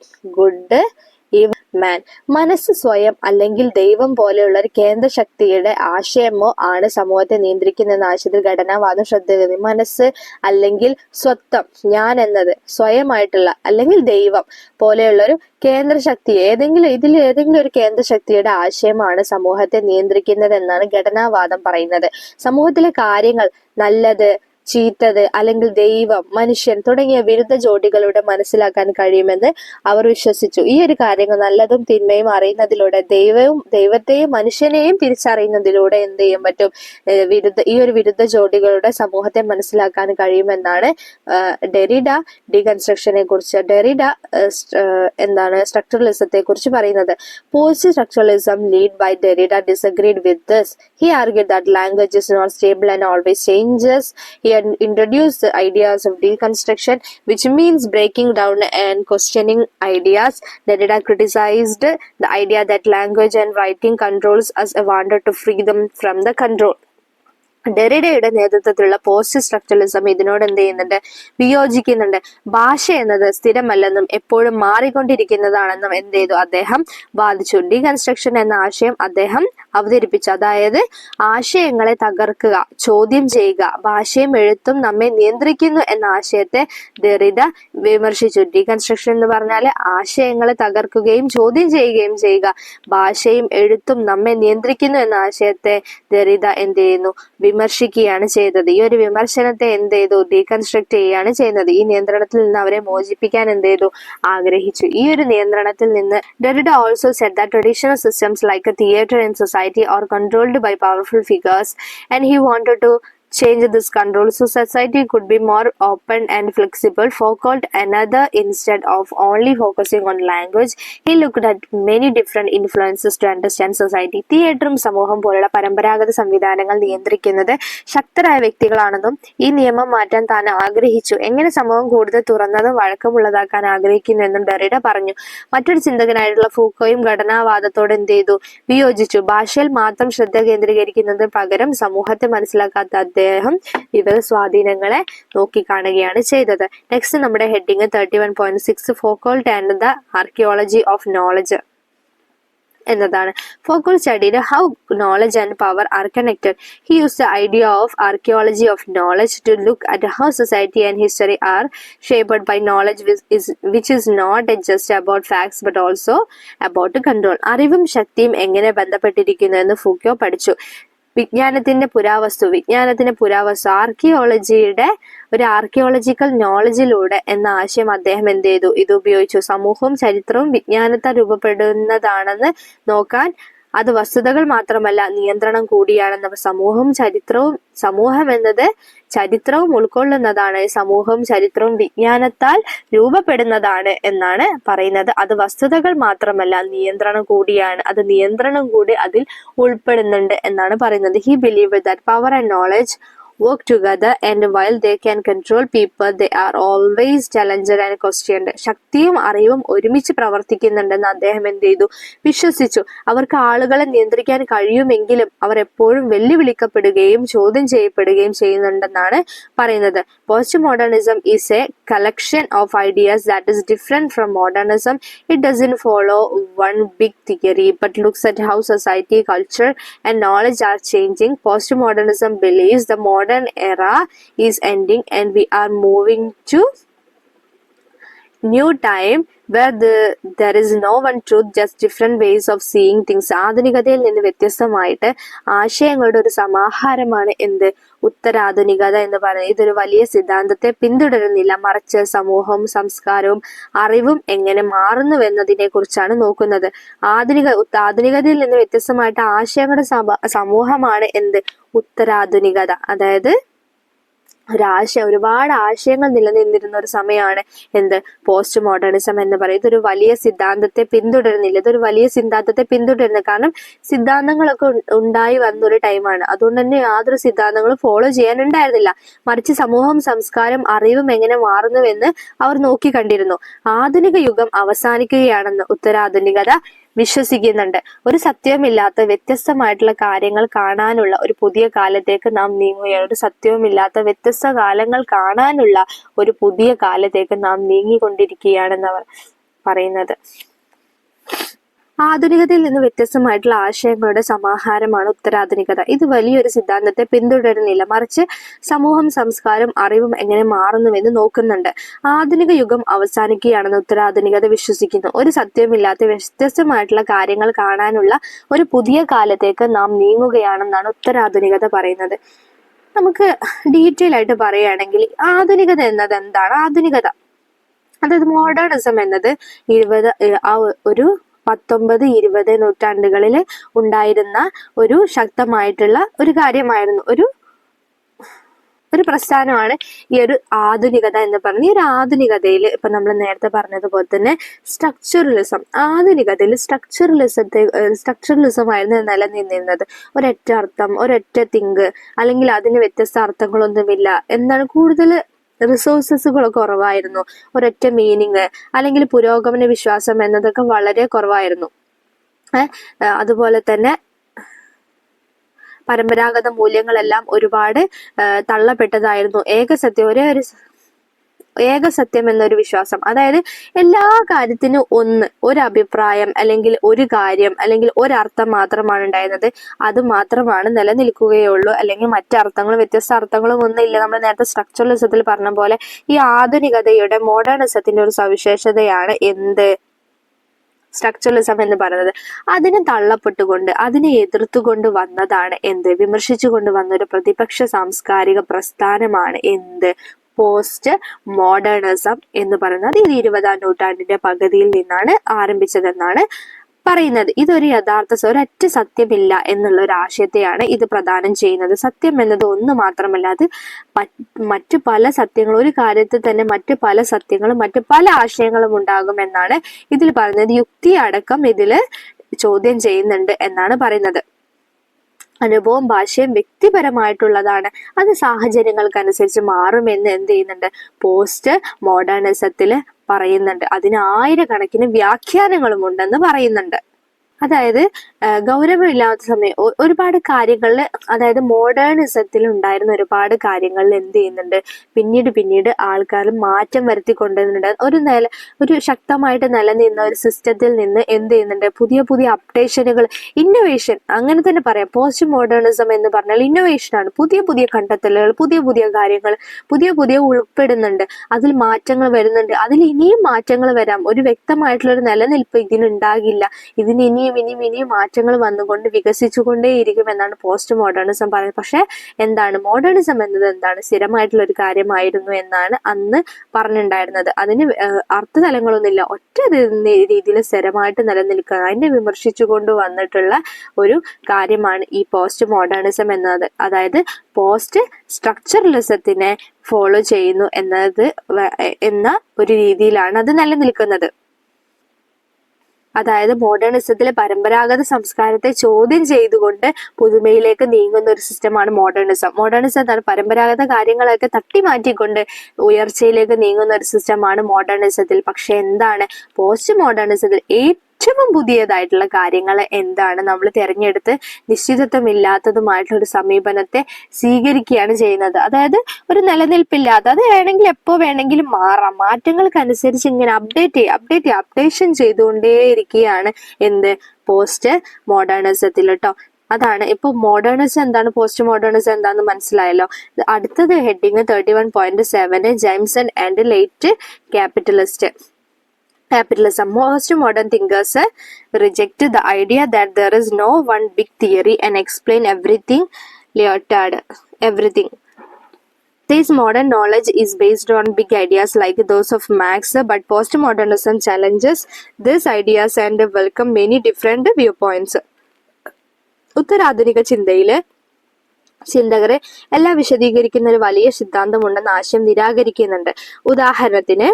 evil man. മനസ്സ് സ്വയം അല്ലെങ്കിൽ ദൈവം പോലെയുള്ള ഒരു കേന്ദ്ര ശക്തിയുടെ ആശയമോ ആണ് സമൂഹത്തെ നിയന്ത്രിക്കുന്ന ആശയത്തിൽ ഘടനാവാദം ശ്രദ്ധ. മനസ്സ് അല്ലെങ്കിൽ സ്വത്വം, ഞാൻ എന്നത്, സ്വയമായിട്ടുള്ള അല്ലെങ്കിൽ ദൈവം പോലെയുള്ള ഒരു കേന്ദ്ര ശക്തി, ഏതെങ്കിലും ഒരു കേന്ദ്ര ശക്തിയുടെ ആശയമാണ് സമൂഹത്തെ നിയന്ത്രിക്കുന്നത് എന്നാണ് ഘടനാവാദം പറയുന്നത്. സമൂഹത്തിലെ കാര്യങ്ങൾ, നല്ലത്, ചീത്തത്, അല്ലെങ്കിൽ ദൈവം, മനുഷ്യൻ തുടങ്ങിയ വിരുദ്ധ ജോഡികളുടെ മനസ്സിലാക്കാൻ കഴിയുമെന്ന് അവർ വിശ്വസിച്ചു. ഈ ഒരു കാര്യങ്ങൾ നല്ലതും തിന്മയും അറിയുന്നതിലൂടെ ദൈവത്തെയും മനുഷ്യനെയും തിരിച്ചറിയുന്നതിലൂടെ എന്ത് ചെയ്യാൻ പറ്റും, ഈ ഒരു വിരുദ്ധ ജോഡികളുടെ സമൂഹത്തെ മനസ്സിലാക്കാൻ കഴിയുമെന്നാണ് ഡെറിഡ സ്ട്രക്ചറലിസത്തെ കുറിച്ച് പറയുന്നത്. Post structuralism lead by Derrida disagreed with this. He argued that language is not stable and always changes. He had introduced the ideas of deconstruction, which means breaking down and questioning ideas. Derrida criticized the idea that language and writing controls us and wanted to free them from the control. ഡെറിഡയുടെ നേതൃത്വത്തിലുള്ള post structuralism ഇതിനോട് എന്ത് ചെയ്യുന്നുണ്ട്, വിയോജിക്കുന്നുണ്ട്. ഭാഷ എന്നത് സ്ഥിരമല്ലെന്നും എപ്പോഴും മാറിക്കൊണ്ടിരിക്കുന്നതാണെന്നും എന്ത് ചെയ്തു, അദ്ദേഹം വാദിച്ചു. ഡീകൺസ്ട്രക്ഷൻ എന്ന ആശയം അദ്ദേഹം അവതരിപ്പിച്ചു. അതായത് ആശയങ്ങളെ തകർക്കുക, ചോദ്യം ചെയ്യുക, ഭാഷയും എഴുത്തും നമ്മെ നിയന്ത്രിക്കുന്നു എന്ന ആശയത്തെ ഡെറിഡ വിമർശിച്ചു. ഡീകൺസ്ട്രക്ഷൻ എന്ന് പറഞ്ഞാൽ ആശയങ്ങളെ തകർക്കുകയും ചോദ്യം ചെയ്യുകയും ചെയ്യുക, ഭാഷയും എഴുത്തും നമ്മെ നിയന്ത്രിക്കുന്നു എന്ന ആശയത്തെ ഡെറിഡ എന്ത് ചെയ്യുന്നു, വിമർശിക്കുകയാണ് ചെയ്തത്. ഈ ഒരു വിമർശനത്തെ എന്ത് ചെയ്തു, ഡീകൺസ്ട്രക്ട് ചെയ്യുകയാണ് ചെയ്യുന്നത്. ഈ നിയന്ത്രണത്തിൽ നിന്ന് അവരെ മോചിപ്പിക്കാൻ എന്ത് ചെയ്തു, ആഗ്രഹിച്ചു. ഈ ഒരു നിയന്ത്രണത്തിൽ നിന്ന് Derrida also said that traditional systems like A theatre in society are controlled by powerful figures and he wanted to change this control so society could be more open and flexible. Foucault another instead of only focusing on language, he looked at many different influences to understand society. തിയേറ്ററും സമൂഹം പോലുള്ള പരമ്പരാഗത സംവിധാനങ്ങൾ നിയന്ത്രിക്കുന്നത് ശക്തരായ വ്യക്തികളാണെന്നും ഈ നിയമം മാറ്റാൻ താൻ ആഗ്രഹിച്ചു. എങ്ങനെ സമൂഹം കൂടുതൽ തുറന്നതും വഴക്കമുള്ളതാക്കാൻ ആഗ്രഹിക്കുന്നു എന്നും ഡെറിഡ പറഞ്ഞു. മറ്റൊരു ചിന്തകനായിട്ടുള്ള ഫൂക്കോയും ഘടനാവാദത്തോട് എന്ത് ചെയ്തു, വിയോജിച്ചു. ഭാഷയിൽ മാത്രം ശ്രദ്ധ കേന്ദ്രീകരിക്കുന്നതിന് പകരം സമൂഹത്തെ മനസ്സിലാക്കാത്ത അദ്ദേഹം അദ്ദേഹം വിവിധ സ്വാധീനങ്ങളെ നോക്കിക്കാണുകയാണ് ചെയ്തത്. നെക്സ്റ്റ് നമ്മുടെ heading 31.6 Foucault and the archaeology of knowledge എന്നതാണ്. Foucault studied how knowledge and power are connected. He used the idea of archaeology of knowledge to look at how society and history are shaped by knowledge which is not just about facts but also about control. അറിവും ശക്തിയും എങ്ങനെ ബന്ധപ്പെട്ടിരിക്കുന്നു എന്ന് Foucault പഠിച്ചു. വിജ്ഞാനത്തിന്റെ പുരാവസ്തു ആർക്കിയോളജിയുടെ ഒരു archaeological നോളജിലൂടെ എന്ന ആശയം അദ്ദേഹം എന്ത് ചെയ്തു, ഇത് ഉപയോഗിച്ചു. സമൂഹവും ചരിത്രവും വിജ്ഞാനത്താൽ രൂപപ്പെടുന്നതാണെന്ന് നോക്കാൻ അത് വസ്തുതകൾ മാത്രമല്ല നിയന്ത്രണം കൂടിയാണെന്ന്. സമൂഹം എന്നത് ചരിത്രവും ഉൾക്കൊള്ളുന്നതാണ്. സമൂഹവും ചരിത്രവും വിജ്ഞാനത്താൽ രൂപപ്പെടുന്നതാണ് എന്നാണ് പറയുന്നത്. അത് വസ്തുതകൾ മാത്രമല്ല നിയന്ത്രണം കൂടിയാണ്. അത് നിയന്ത്രണം കൂടി അതിൽ ഉൾപ്പെടുന്നുണ്ട് എന്നാണ് പറയുന്നത്. He believe that power and knowledge work together and while they can control people they are always challenged and questioned. ശക്തിയും അറിവും ഒരുമിച്ച് പ്രവർത്തിക്കുന്നുണ്ടെന്ന് അദ്ദേഹം എന്ത് ചെയ്തു, വിശ്വസിച്ചു. അവർക്ക് ആളുകളെ നിയന്ത്രിക്കാൻ കഴിയുമെങ്കിലും അവർ എപ്പോഴും വെല്ലുവിളിക്കപ്പെടുകയും ചോദ്യം ചെയ്യപ്പെടുകയും ചെയ്യുന്നുണ്ടെന്നാണ് പറയുന്നത്. Post modernism is A collection of ideas that is different from modernism. It doesn't follow one big theory but looks at how society, culture and knowledge are changing. Postmodernism believes the modern era is ending and we are moving to new time where there is no one truth, just different ways of seeing things. ആധുനികതയിൽ നിന്ന് വ്യത്യസ്തമായിട്ട് ആശയങ്ങളുടെ ഒരു സമാഹാരമാണ് എന്ത്, ഉത്തരാധുനികത എന്ന് പറയുന്നത്. ഇതൊരു വലിയ സിദ്ധാന്തത്തെ പിന്തുടരുന്നില്ല, മറിച്ച് സമൂഹവും സംസ്കാരവും അറിവും എങ്ങനെ മാറുന്നുവെന്നതിനെ കുറിച്ചാണ് നോക്കുന്നത്. ആധുനികതയിൽ നിന്ന് വ്യത്യസ്തമായിട്ട് ആശയങ്ങളുടെ സമൂഹമാണ് എന്ത്, ഉത്തരാധുനികത. അതായത് ഒരുപാട് ആശയങ്ങൾ നിലനിന്നിരുന്ന ഒരു സമയമാണ് എന്ത്, പോസ്റ്റ് മോഡേണിസം എന്ന് പറയും. ഇതൊരു വലിയ സിദ്ധാന്തത്തെ പിന്തുടരുന്നില്ല, ഇതൊരു വലിയ സിദ്ധാന്തത്തെ പിന്തുടരുന്നു. കാരണം സിദ്ധാന്തങ്ങളൊക്കെ ഉണ്ടായി വന്നൊരു ടൈമാണ്. അതുകൊണ്ട് തന്നെ യാതൊരു സിദ്ധാന്തങ്ങളും ഫോളോ ചെയ്യാനുണ്ടായിരുന്നില്ല, മറിച്ച് സമൂഹം, സംസ്കാരം, അറിവും എങ്ങനെ മാറുന്നുവെന്ന് അവർ നോക്കിക്കണ്ടിരുന്നു. ആധുനിക യുഗം അവസാനിക്കുകയാണെന്ന് ഉത്തരാധുനികത വിശ്വസിക്കുന്നുണ്ട്. ഒരു സത്യവുമില്ലാത്ത വ്യത്യസ്തമായിട്ടുള്ള കാര്യങ്ങൾ കാണാനുള്ള ഒരു പുതിയ കാലത്തേക്ക് നാം നീങ്ങുകയാണ്. ഒരു സത്യവുമില്ലാത്ത വ്യത്യസ്ത കാലങ്ങൾ കാണാനുള്ള ഒരു പുതിയ കാലത്തേക്ക് നാം നീങ്ങിക്കൊണ്ടിരിക്കുകയാണെന്നവർ പറയുന്നത്. ആധുനികതയിൽ നിന്ന് വ്യത്യസ്തമായിട്ടുള്ള ആശയങ്ങളുടെ സമാഹാരമാണ് ഉത്തരാധുനികത. ഇത് വലിയൊരു സിദ്ധാന്തത്തെ പിന്തുടരുന്നില്ല, മറിച്ച് സമൂഹം, സംസ്കാരം, അറിവും എങ്ങനെ മാറുന്നുവെന്ന് നോക്കുന്നുണ്ട്. ആധുനിക യുഗം അവസാനിക്കുകയാണെന്ന് ഉത്തരാധുനികത വിശ്വസിക്കുന്നു. ഒരു സത്യവുമില്ലാത്ത വ്യത്യസ്തമായിട്ടുള്ള കാര്യങ്ങൾ കാണാനുള്ള ഒരു പുതിയ കാലത്തേക്ക് നാം നീങ്ങുകയാണെന്നാണ് ഉത്തരാധുനികത പറയുന്നത്. നമുക്ക് ഡീറ്റെയിൽ ആയിട്ട് പറയുകയാണെങ്കിൽ ആധുനികത എന്നത് എന്താണ്? ആധുനികത അതായത് മോഡേണിസം എന്നത് 19-20 നൂറ്റാണ്ടുകളിൽ ഉണ്ടായിരുന്ന ഒരു ശക്തമായിട്ടുള്ള ഒരു കാര്യമായിരുന്നു, ഒരു പ്രസ്ഥാനമാണ് ഈ ഒരു ആധുനികത എന്ന് പറയുന്നത്. ഈ ഒരു ആധുനികതയിൽ ഇപ്പൊ നമ്മൾ നേരത്തെ പറഞ്ഞതുപോലെ തന്നെ സ്ട്രക്ചറലിസം, ആധുനികതയിൽ സ്ട്രക്ചറലിസം ആയിരുന്നു നിലനിന്നിരുന്നത്. ഒരൊറ്റ അർത്ഥം, ഒരൊറ്റ തിങ്ക്, അല്ലെങ്കിൽ അതിന് വ്യത്യസ്ത അർത്ഥങ്ങളൊന്നുമില്ല എന്നാണ്. കൂടുതൽ റിസോഴ്സസുകളൊക്കെ കുറവായിരുന്നു, ഒരൊറ്റ മീനിങ് അല്ലെങ്കിൽ പുരോഗമന വിശ്വാസം എന്നതൊക്കെ വളരെ കുറവായിരുന്നു. അതുപോലെ തന്നെ പരമ്പരാഗത മൂല്യങ്ങളെല്ലാം ഒരുപാട് തള്ളപ്പെട്ടതായിരുന്നു. ഏകസത്യം എന്നൊരു വിശ്വാസം, അതായത് എല്ലാ കാര്യത്തിനും ഒരു അഭിപ്രായം അല്ലെങ്കിൽ ഒരു കാര്യം അല്ലെങ്കിൽ ഒരർത്ഥം മാത്രമാണ് ഉണ്ടായിരുന്നത്. അത് മാത്രമാണ് നിലനിൽക്കുകയുള്ളൂ, അല്ലെങ്കിൽ മറ്റർത്ഥങ്ങളും വ്യത്യസ്ത അർത്ഥങ്ങളും ഒന്നുമില്ല. നമ്മൾ നേരത്തെ സ്ട്രക്ചറലിസത്തിൽ പറഞ്ഞ പോലെ ഈ ആധുനികതയുടെ മോഡേണിസത്തിന്റെ ഒരു സവിശേഷതയാണ് എന്ത്, സ്ട്രക്ചറലിസം എന്ന് പറയുന്നത്. അതിനെ തള്ളപ്പെട്ടുകൊണ്ട്, അതിനെ എതിർത്തുകൊണ്ട് വന്നതാണ് എന്ത്, വിമർശിച്ചുകൊണ്ട് വന്ന ഒരു പ്രതിപക്ഷ സാംസ്കാരിക പ്രസ്ഥാനമാണ് എന്ത്, പോസ്റ്റ് മോഡേണിസം എന്ന് പറയുന്നത്. ഇത് 20-ാം നൂറ്റാണ്ടിന്റെ പകുതിയിൽ നിന്നാണ് ആരംഭിച്ചതെന്നാണ് പറയുന്നത്. ഇതൊരു ഒരൊറ്റ സത്യമില്ല എന്നുള്ള ഒരു ആശയത്തെയാണ് ഇത് പ്രദാനം ചെയ്യുന്നത്. സത്യം എന്നത് ഒന്ന് മാത്രമല്ല, അത് മറ്റു പല സത്യങ്ങളും, ഒരു കാര്യത്തിൽ തന്നെ മറ്റു പല സത്യങ്ങളും മറ്റു പല ആശയങ്ങളും ഉണ്ടാകുമെന്നാണ് ഇതിൽ പറയുന്നത്. യുക്തി അടക്കം ഇതില് ചോദ്യം ചെയ്യുന്നുണ്ട് എന്നാണ് പറയുന്നത്. അനുഭവം, ഭാഷയും വ്യക്തിപരമായിട്ടുള്ളതാണ്, അത് സാഹചര്യങ്ങൾക്കനുസരിച്ച് മാറുമെന്ന് എന്ത് ചെയ്യുന്നുണ്ട്, പോസ്റ്റ് മോഡേണിസത്തില് പറയുന്നുണ്ട്. അതിന് 1000 കണക്കിന് വ്യാഖ്യാനങ്ങളും ഉണ്ടെന്ന് പറയുന്നുണ്ട്. അതായത് ഗൗരവമില്ലാത്ത സമയം ഒരുപാട് കാര്യങ്ങളിൽ, അതായത് മോഡേണിസത്തിൽ ഉണ്ടായിരുന്ന ഒരുപാട് കാര്യങ്ങളിൽ എന്ത് ചെയ്യുന്നുണ്ട്, പിന്നീട് ആൾക്കാർ മാറ്റം വരുത്തി കൊണ്ടുവരുന്നുണ്ട്. ഒരു ശക്തമായിട്ട് നിലനിന്ന ഒരു സിസ്റ്റത്തിൽ നിന്ന് എന്ത് ചെയ്യുന്നുണ്ട്, പുതിയ അപ്ഡേഷനുകൾ, ഇന്നോവേഷൻ, അങ്ങനെ തന്നെ പറയാം. പോസ്റ്റ് മോഡേണിസം എന്ന് പറഞ്ഞാൽ ഇന്നോവേഷനാണ്. പുതിയ കണ്ടെത്തലുകൾ, പുതിയ കാര്യങ്ങൾ, പുതിയ ഉൾപ്പെടുന്നുണ്ട്. അതിൽ മാറ്റങ്ങൾ വരുന്നുണ്ട്. അതിൽ ഇനിയും മാറ്റങ്ങൾ വരാം. ഒരു വ്യക്തമായിട്ടുള്ള ഒരു നിലനിൽപ്പ് ഇതിനുണ്ടാകില്ല. ഇതിന് ഇനിയും മാറ്റങ്ങൾ വന്നുകൊണ്ട് വികസിച്ചുകൊണ്ടേയിരിക്കും എന്നാണ് പോസ്റ്റ് മോഡേണിസം പറയുന്നത്. പക്ഷെ എന്താണ് മോഡേണിസം എന്നത്, എന്താണ് സ്ഥിരമായിട്ടുള്ള ഒരു കാര്യമായിരുന്നു എന്നാണ് അന്ന് പറഞ്ഞിട്ടുണ്ടായിരുന്നത്. അതിന് അർത്ഥതലങ്ങളൊന്നുമില്ല, ഒറ്റ രീതിയിൽ സ്ഥിരമായിട്ട് നിലനിൽക്കുക, അതിനെ വിമർശിച്ചുകൊണ്ട് വന്നിട്ടുള്ള ഒരു കാര്യമാണ് ഈ പോസ്റ്റ് മോഡേണിസം എന്നത്. അതായത് പോസ്റ്റ് സ്ട്രക്ചറലിസത്തിനെ ഫോളോ ചെയ്യുന്നു എന്ന ഒരു രീതിയിലാണ് അത് നിലനിൽക്കുന്നത്. അതായത് മോഡേണിസത്തിലെ പരമ്പരാഗത സംസ്കാരത്തെ ചോദ്യം ചെയ്തുകൊണ്ട് പുതുമയിലേക്ക് നീങ്ങുന്ന ഒരു സിസ്റ്റമാണ് മോഡേണിസം. എന്താണ്, പരമ്പരാഗത കാര്യങ്ങളൊക്കെ തട്ടി മാറ്റിക്കൊണ്ട് ഉയർച്ചയിലേക്ക് നീങ്ങുന്ന ഒരു സിസ്റ്റമാണ് മോഡേണിസത്തിൽ. പക്ഷെ എന്താണ്, പോസ്റ്റ് മോഡേണിസത്തിൽ ഏറ്റവും പുതിയതായിട്ടുള്ള കാര്യങ്ങൾ എന്താണ്, നമ്മൾ തിരഞ്ഞെടുത്ത് നിശ്ചിതത്വമില്ലാത്തതുമായിട്ടുള്ള ഒരു സമീപനത്തെ സ്വീകരിക്കുകയാണ് ചെയ്യുന്നത്. അതായത് ഒരു നിലനിൽപ്പില്ലാത്ത, അത് വേണമെങ്കിൽ എപ്പോ വേണമെങ്കിലും മാറാം, മാറ്റങ്ങൾക്കനുസരിച്ച് ഇങ്ങനെ അപ്ഡേഷൻ ചെയ്തുകൊണ്ടേയിരിക്കുകയാണ് എന്ത്, പോസ്റ്റ് മോഡേണിസത്തിൽ കേട്ടോ. അതാണ് ഇപ്പൊ മോഡേണിസം എന്താണ്, പോസ്റ്റ് മോഡേണിസം എന്താന്ന് മനസ്സിലായല്ലോ. അടുത്തത് heading 31.7 Jameson and late Capitalism. Most modern thinkers reject the idea that there is no one big theory and explain everything. This modern knowledge is based on big ideas like those of Marx, but postmodernism challenges these ideas and welcome many different viewpoints. ഉത്തരാധുനിക ചിന്തകരെ എല്ലാം വിശദീകരിക്കുന്ന ഒരു വലിയ സിദ്ധാന്തമുണ്ടെന്ന ആശയം നിരാകരിക്കുന്നുണ്ട്. ഉദാഹരണത്തിന്,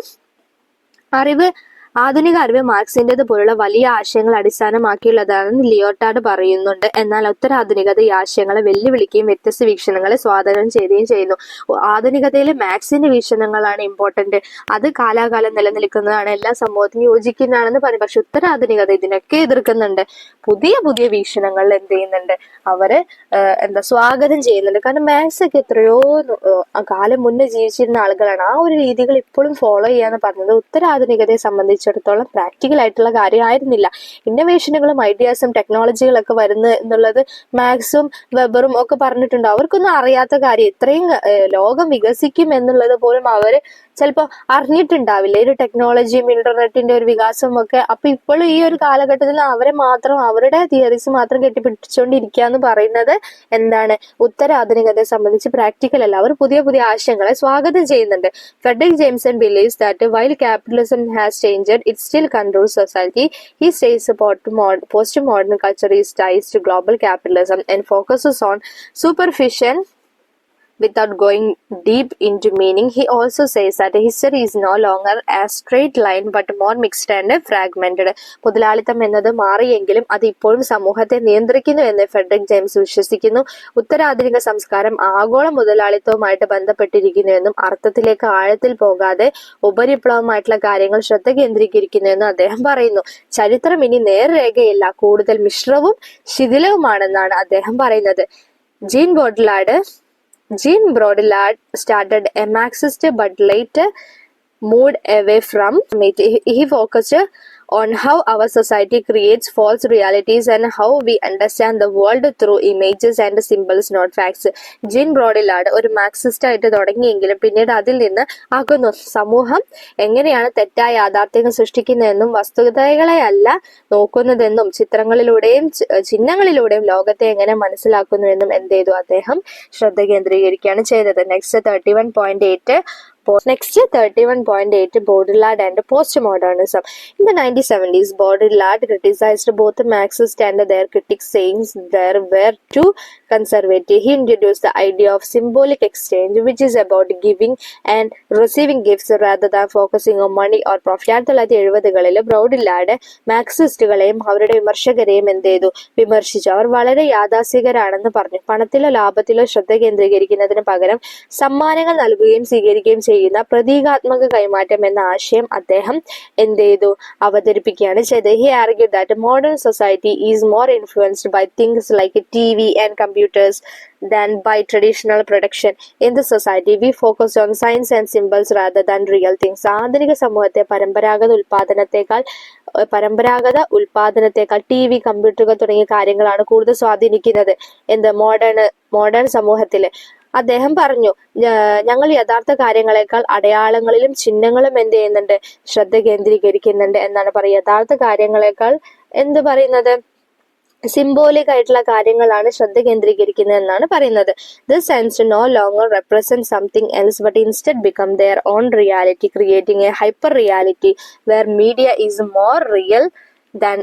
ആധുനിക അറിവ് മാർക്സിൻ്റെത് പോലുള്ള വലിയ ആശയങ്ങൾ അടിസ്ഥാനമാക്കിയുള്ളതാണെന്ന് ലിയോട്ടാർഡ് പറയുന്നുണ്ട്. എന്നാൽ ഉത്തരാധുനികത ഈ ആശയങ്ങളെ വെല്ലുവിളിക്കുകയും വ്യത്യസ്ത വീക്ഷണങ്ങളെ സ്വാഗതം ചെയ്യുകയും ചെയ്യുന്നു. ആധുനികതയിൽ മാർക്സിന്റെ വീക്ഷണങ്ങളാണ് ഇമ്പോർട്ടന്റ്, അത് കാലാകാലം നിലനിൽക്കുന്നതാണ്, എല്ലാ സമൂഹത്തിനും യോജിക്കുന്നതാണെന്ന് പറയും. പക്ഷെ ഉത്തരാധുനികത ഇതിനൊക്കെ എതിർക്കുന്നുണ്ട്. പുതിയ വീക്ഷണങ്ങളിൽ എന്ത് ചെയ്യുന്നുണ്ട്, അവര് സ്വാഗതം ചെയ്യുന്നുണ്ട്. കാരണം മാർക്സ് ഒക്കെ എത്രയോ കാലം മുന്നേ ജീവിച്ചിരുന്ന ആളുകളാണ്. ആ ഒരു രീതികൾ ഇപ്പോഴും ഫോളോ ചെയ്യാന്ന് പറഞ്ഞത് ഉത്തരാധുനികതയെ സംബന്ധിച്ചിടത്തോളം പ്രാക്ടിക്കൽ ആയിട്ടുള്ള കാര്യമായിരുന്നില്ല. ഇന്നോവേഷനുകളും ഐഡിയാസും ടെക്നോളജികളൊക്കെ വരുന്നു എന്നുള്ളത് മാർക്സും വെബറും ഒക്കെ പറഞ്ഞിട്ടുണ്ട്. അവർക്കൊന്നും അറിയാത്ത കാര്യം, ഇത്രയും ലോകം വികസിക്കും എന്നുള്ളത് പോലും അവര് ചിലപ്പോൾ അറിഞ്ഞിട്ടുണ്ടാവില്ല. ഒരു ടെക്നോളജിയും ഇന്റർനെറ്റിന്റെ ഒരു വികാസവും ഒക്കെ. അപ്പൊ ഇപ്പോഴും ഈ ഒരു കാലഘട്ടത്തിൽ അവരുടെ തിയറീസ് മാത്രം കെട്ടിപ്പിടിച്ചുകൊണ്ടിരിക്കുക എന്ന് പറയുന്നത് എന്താണ്, ഉത്തരാധുനികതയെ സംബന്ധിച്ച് പ്രാക്ടിക്കൽ അല്ല. അവർ പുതിയ ആശയങ്ങളെ സ്വാഗതം ചെയ്യുന്നുണ്ട്. Fredric Jameson believes that while capitalism has changed, it still controls society. He says postmodern culture is ties to global capitalism and focuses on superficial without going deep into meaning. He also says that history is no longer a straight line but more mixed and fragmented. മുതലാളിത്തം എന്നത് മാറിയെങ്കിലും അത് ഇപ്പോഴും സമൂഹത്തെ നിയന്ത്രിക്കുന്നു എന്ന് Frederick James വിശ്വസിക്കുന്നു. ഉത്തരാധുനിക സംസ്കാരം ആഗോള മുതലാളിത്തവുമായിട്ട് ബന്ധപ്പെട്ടിരിക്കുന്നു എന്നും അർത്ഥത്തിലേക്ക് ആഴത്തിൽ പോകാതെ ഉപരിപ്ലവമായിട്ടുള്ള കാര്യങ്ങൾ ശ്രദ്ധ കേന്ദ്രീകരിക്കുന്നു എന്നും അദ്ദേഹം പറയുന്നു. ചരിത്രം ഇനി നേർരേഖയില്ല, കൂടുതൽ മിശ്രവും ശിഥിലവുമാണെന്നാണ് അദ്ദേഹം പറയുന്നത്. Jean Baudrillard started a Marxist but later moved away from it. He focused on how our society creates false realities and how we understand the world through images and symbols, not facts. Jean Baudrillard ഒരു Marxist ആയിട്ട് തുടങ്ങിയെങ്കിലും പിന്നീട് അതിൽ നിന്ന് ആകുന്നു സമൂഹം എങ്ങനെയാണ് തെറ്റായ യാഥാർത്ഥ്യങ്ങൾ സൃഷ്ടിക്കുന്നതെന്നും വസ്തുതകളെ അല്ല നോക്കുന്നതെന്നും ചിത്രങ്ങളിലൂടെയും ചിഹ്നങ്ങളിലൂടെയും ലോകത്തെ എങ്ങനെ മനസ്സിലാക്കുന്നുവെന്നും എന്ത് ചെയ്തു, അദ്ദേഹം ശ്രദ്ധ കേന്ദ്രീകരിക്കുകയാണ് ചെയ്തത്. Next 31.8 Baudrillard and postmodernism. In the 1970s, Baudrillard criticized both Marxists and their critics, saying they were too conservative. He introduced the idea of symbolic exchange, which is about giving and receiving gifts rather than focusing on money or profit. 1970-കളിൽ ബ്രൗഡില്ലാർഡ് മാർക്സിസ്റ്റുകളെയും അവരുടെ വിമർശകരെയും എന്ത് ചെയ്തു, വിമർശിച്ചു. അവർ വളരെ യാഥാസ്ഥികരാണെന്ന് പറഞ്ഞു. പണത്തിലോ ലാഭത്തിലോ ശ്രദ്ധ കേന്ദ്രീകരിക്കുന്നതിന് പകരം സമ്മാനങ്ങൾ നൽകുകയും സ്വീകരിക്കുകയും ചെയ്യുന്ന പ്രതീകാത്മക കൈമാറ്റം എന്ന ആശയം അദ്ദേഹം എന്ത് ചെയ്തു, അവതരിപ്പിക്കുകയാണ് ചെയ്തത്. He argued that modern society is more influenced by things like TV and computers than by traditional production. In the society, we focus on science and symbols rather than real things. ആധുനിക സമൂഹത്തെ പരമ്പരാഗത ഉൽപാദനത്തെക്കാൾ TV, കമ്പ്യൂട്ടറുകൾ തുടങ്ങിയ കാര്യങ്ങളാണ് കൂടുതൽ സ്വാധീനിക്കുന്നത് modern സമൂഹത്തില്. അദ്ദേഹം പറഞ്ഞു, ഞങ്ങൾ യഥാർത്ഥ കാര്യങ്ങളെക്കാൾ അടയാളങ്ങളിലും ചിഹ്നങ്ങളും എന്ത് ചെയ്യുന്നുണ്ട്, ശ്രദ്ധ കേന്ദ്രീകരിക്കുന്നുണ്ട് എന്നാണ് പറയുക. യഥാർത്ഥ കാര്യങ്ങളെക്കാൾ എന്ത് പറയുന്നത്, സിംബോളിക് ആയിട്ടുള്ള കാര്യങ്ങളാണ് ശ്രദ്ധ കേന്ദ്രീകരിക്കുന്നത് എന്നാണ് പറയുന്നത്. This sense no longer represent something else but instead become their own reality, creating a hyper reality where media is more real than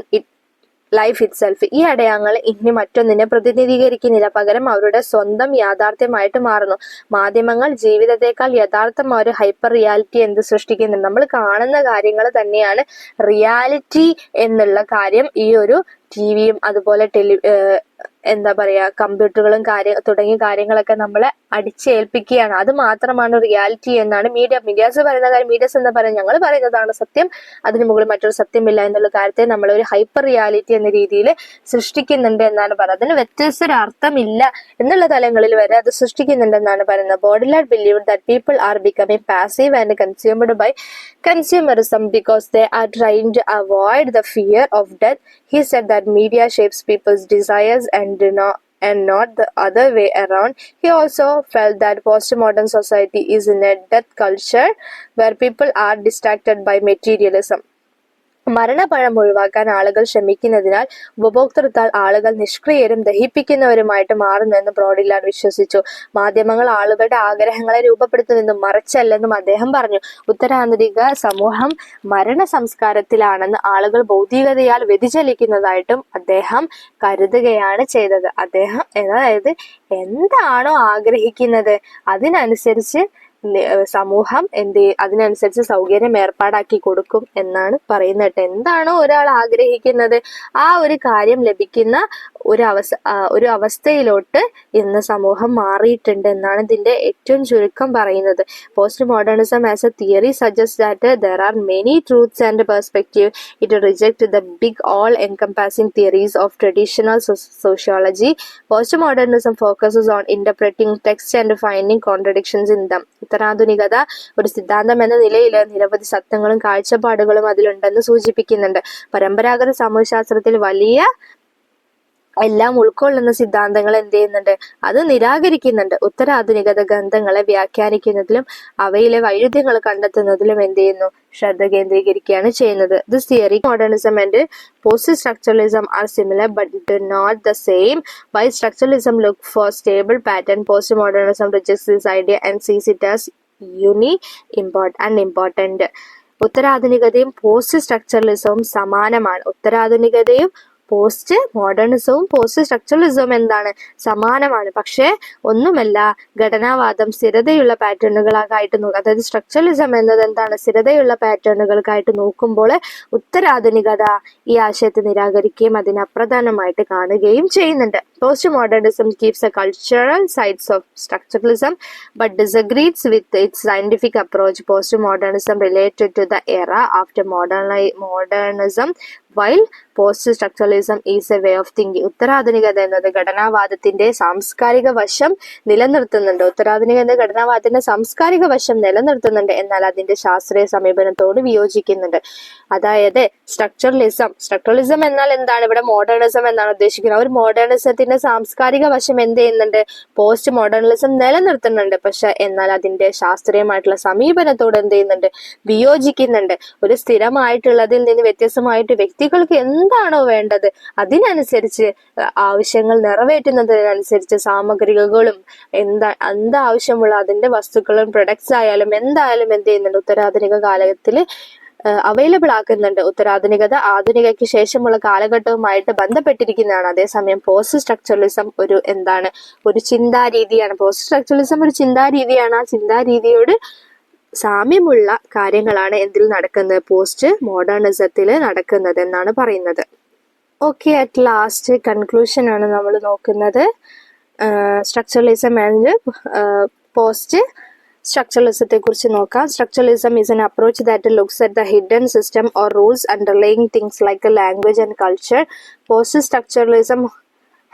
life itself. ഈ അടയാളങ്ങൾ ഇനി മറ്റൊന്നിനെ പ്രതിനിധീകരിക്കുന്നില്ല, പകരം അവരുടെ സ്വന്തം യാഥാർത്ഥ്യമായിട്ട് മാറുന്നു. മാധ്യമങ്ങൾ ജീവിതത്തെക്കാൾ യഥാർത്ഥമായ ഒരു ഹൈപ്പർ റിയാലിറ്റി എന്ത് സൃഷ്ടിക്കുന്നുണ്ട്, നമ്മൾ കാണുന്ന കാര്യങ്ങൾ തന്നെയാണ് റിയാലിറ്റി എന്നുള്ള കാര്യം ഈ ഒരു TV-യും അതുപോലെ എന്താ പറയാ കമ്പ്യൂട്ടറുകളും തുടങ്ങിയ കാര്യങ്ങളൊക്കെ നമ്മളെ അടിച്ചേൽപ്പിക്കുകയാണ്. അത് മാത്രമാണ് റിയാലിറ്റി എന്നാണ് മീഡിയാസ് പറയുന്ന കാര്യം. മീഡിയാസ് എന്താ പറയുക, ഞങ്ങൾ പറയുന്നതാണ് സത്യം, അതിന് മുകളിൽ മറ്റൊരു സത്യമില്ല എന്നുള്ള കാര്യത്തെ നമ്മൾ ഒരു ഹൈപ്പർ റിയാലിറ്റി എന്ന രീതിയിൽ സൃഷ്ടിക്കുന്നുണ്ട് എന്നാണ് പറയുന്നത്. അതിന് വ്യത്യസ്ത അർത്ഥമില്ല എന്നുള്ള തലങ്ങളിൽ വരെ അത് സൃഷ്ടിക്കുന്നുണ്ട് എന്നാണ് പറയുന്നത്. Baudrillard believe that people are becoming passive and consumed by consumerism because they are trying to avoid the fear of death. He said that media shapes people's desires and not the other way around. He also felt that postmodern society is in a death culture where people are distracted by materialism. മരണഭയം ഒഴിവാക്കാൻ ആളുകൾ ശ്രമിക്കുന്നതിനാൽ ഉപഭോക്തൃത്താൽ ആളുകൾ നിഷ്ക്രിയരും ദഹിപ്പിക്കുന്നവരുമായിട്ട് മാറുന്നെന്ന് ബ്രോഡിലാർഡ് വിശ്വസിച്ചു. മാധ്യമങ്ങൾ ആളുകളുടെ ആഗ്രഹങ്ങളെ രൂപപ്പെടുത്തുമെന്നും മറിച്ചല്ലെന്നും അദ്ദേഹം പറഞ്ഞു. ഉത്തരാധുനിക സമൂഹം മരണ സംസ്കാരത്തിലാണെന്ന് ആളുകൾ ഭൗതികതയാൽ വ്യതിചലിക്കുന്നതായിട്ടും അദ്ദേഹം കരുതുകയാണ് ചെയ്തത്. അതായത് എന്താണോ ആഗ്രഹിക്കുന്നത് അതിനനുസരിച്ച് സമൂഹം അതിനനുസരിച്ച് സൗകര്യം ഏർപ്പാടാക്കി കൊടുക്കും എന്നാണ് പറയുന്നത്. എന്താണോ ഒരാൾ ആഗ്രഹിക്കുന്നത് ആ ഒരു കാര്യം ലഭിക്കുന്ന ഒരു അവസ്ഥയിലോട്ട് ഇന്ന് സമൂഹം മാറിയിട്ടുണ്ട് എന്നാണ് ഇതിന്റെ ഏറ്റവും ചുരുക്കം പറയുന്നത്. Post modernism as A theory suggest that there are many truths and perspective. It rejects the big all-encompassing theories of traditional sociology. Postmodernism focuses on interpreting text and finding contradictions in them. ഉത്തരാധുനികത ഒരു സിദ്ധാന്തം എന്ന നിലയിൽ നിരവധി സത്യങ്ങളും കാഴ്ചപ്പാടുകളും അതിലുണ്ടെന്ന് സൂചിപ്പിക്കുന്നുണ്ട്. പരമ്പരാഗത സാമൂഹ്യശാസ്ത്രത്തിൽ വലിയ എല്ലാം ഉൾക്കൊള്ളുന്ന സിദ്ധാന്തങ്ങൾ എന്ത് ചെയ്യുന്നുണ്ട്, അത് നിരാകരിക്കുന്നുണ്ട്. ഉത്തരാധുനികത ഗ്രന്ഥങ്ങളെ വ്യാഖ്യാനിക്കുന്നതിലും അവയിലെ വൈരുദ്ധ്യങ്ങൾ കണ്ടെത്തുന്നതിലും എന്ത് ചെയ്യുന്നു, ശ്രദ്ധ കേന്ദ്രീകരിക്കുകയാണ് ചെയ്യുന്നത്. This theory, modernism and post-structuralism are similar but not the same. While structuralism look for stable pattern, postmodernism rejects this idea and sees it as unimportant. ഉത്തരാധുനികതയും പോസ്റ്റ് സ്ട്രക്ചറലിസവും സമാനമാണ്. ഉത്തരാധുനികതയും പോസ്റ്റ് മോഡേണിസവും പോസ്റ്റ് സ്ട്രക്ചറലിസവും എന്താണ്, സമാനമാണ്. പക്ഷേ ഒന്നുമല്ല, ഘടനാവാദം സ്ഥിരതയുള്ള പാറ്റേണുകളായിട്ട് അതായത് സ്ട്രക്ചറലിസം എന്നത് എന്താണ്, സ്ഥിരതയുള്ള പാറ്റേണുകൾക്കായിട്ട് നോക്കുമ്പോൾ ഉത്തരാധുനികത ഈ ആശയത്തെ നിരാകരിക്കുകയും അതിനെ അപ്രധാനമായിട്ട് കാണുകയും ചെയ്യുന്നുണ്ട്. Post modernism keeps a cultural sides of structuralism but disagrees with its scientific approach. Post modernism related to the era after modernism while post-structuralism is a way of thinking. ഉത്തരാധുനികത എന്നത് ഘടനാവാദത്തിന്റെ സാംസ്കാരിക വശം നിലനിർത്തുന്നുണ്ട്. എന്നാൽ അതിന്റെ ശാസ്ത്രീയ സമീപനത്തോട് വിയോജിക്കുന്നുണ്ട്. അതായത് സ്ട്രക്ചറലിസം എന്നാൽ എന്താണ്, ഇവിടെ മോഡേണിസം എന്നാണ് ഉദ്ദേശിക്കുന്നത്. ഒരു മോഡേണിസത്തിന്റെ സാംസ്കാരിക വശം എന്ത് ചെയ്യുന്നുണ്ട്, പോസ്റ്റ് മോഡേണിസം നിലനിർത്തുന്നുണ്ട്. പക്ഷെ എന്നാൽ അതിന്റെ ശാസ്ത്രീയമായിട്ടുള്ള സമീപനത്തോട് എന്ത് ചെയ്യുന്നുണ്ട്, വിയോജിക്കുന്നുണ്ട്. ഒരു സ്ഥിരമായിട്ടുള്ളതിൽ നിന്ന് വ്യത്യസ്തമായിട്ട് വ്യക്തികൾക്ക് എന്താണോ വേണ്ടത് അതിനനുസരിച്ച് ആവശ്യങ്ങൾ നിറവേറ്റുന്നതിനനുസരിച്ച് സാമഗ്രികളും എന്താവശ്യമുള്ള അതിന്റെ വസ്തുക്കളും പ്രൊഡക്ട്സ് ആയാലും എന്തായാലും എന്ത് ചെയ്യുന്നുണ്ട്, ഉത്തരാധുനിക കാലത്തിൽ അവൈലബിൾ ആക്കുന്നുണ്ട്. ഉത്തരാധുനികത ആധുനികയ്ക്ക് ശേഷമുള്ള കാലഘട്ടവുമായിട്ട് ബന്ധപ്പെട്ടിരിക്കുന്നതാണ്. അതേസമയം പോസ്റ്റ് സ്ട്രക്ചറലിസം ഒരു ചിന്താരീതിയാണ്. പോസ്റ്റ് സ്ട്രക്ചറലിസം ഒരു ചിന്താരീതിയാണ്. ആ ചിന്താരീതിയോട് സാമ്യമുള്ള കാര്യങ്ങളാണ് എന്തിൽ നടക്കുന്നത്, പോസ്റ്റ് മോഡേണിസത്തിൽ നടക്കുന്നത് എന്നാണ് പറയുന്നത്. ഓക്കെ, അറ്റ് ലാസ്റ്റ് കൺക്ലൂഷൻ ആണ് നമ്മൾ നോക്കുന്നത്. സ്ട്രക്ചറലിസം ആൻഡ് പോസ്റ്റ് സ്ട്രക്ചറലിസത്തെ കുറിച്ച് നോക്കാം. Structuralism is an approach that looks at the hidden system or rules underlying things like a language and culture. Post-structuralism,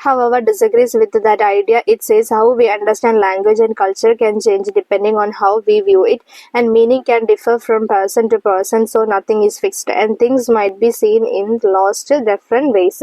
however, disagrees with that idea. It says how we understand language and culture can change depending on how we view it, and meaning can differ from person to person, so nothing is fixed, and things might be seen in lost different ways.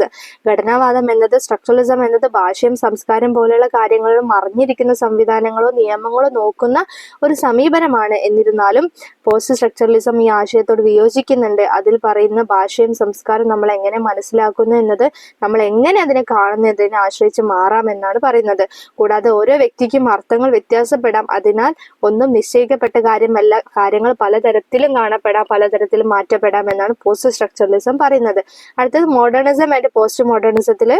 ഘടനാവാദം എന്നത്, structuralism എന്നത് ഭാഷയും സംസ്കാരം പോലെയുള്ള കാര്യങ്ങളും മറിഞ്ഞിരിക്കുന്ന സംവിധാനങ്ങളോ നിയമങ്ങളോ നോക്കുന്ന ഒരു സമീപനമാണ്. എന്നിരുന്നാലും പോസ്റ്റ് സ്ട്രക്ചറലിസം ഈ ആശയത്തോട് വിയോജിക്കുന്നുണ്ട്. അതിൽ പറയുന്ന ഭാഷയും സംസ്കാരം നമ്മൾ എങ്ങനെ മനസ്സിലാക്കുന്നു എന്നത് നമ്മൾ എങ്ങനെ അതിനെ കാണുന്നത് ആശ്രയിച്ച് മാറാമെന്നാണ് പറയുന്നത്. കൂടാതെ ഓരോ വ്യക്തിക്കും അർത്ഥങ്ങൾ വ്യത്യാസപ്പെടാം. അതിനാൽ ഒന്നും നിശ്ചയിക്കപ്പെട്ട കാര്യമല്ല. കാര്യങ്ങൾ പലതരത്തിലും കാണപ്പെടാം, പലതരത്തിലും മാറ്റപ്പെടാം എന്നാണ് പോസ്റ്റ് സ്ട്രക്ചറലിസം പറയുന്നത്. അടുത്തത് മോഡേണിസം ആൻഡ് പോസ്റ്റ് മോഡേണിസത്തില്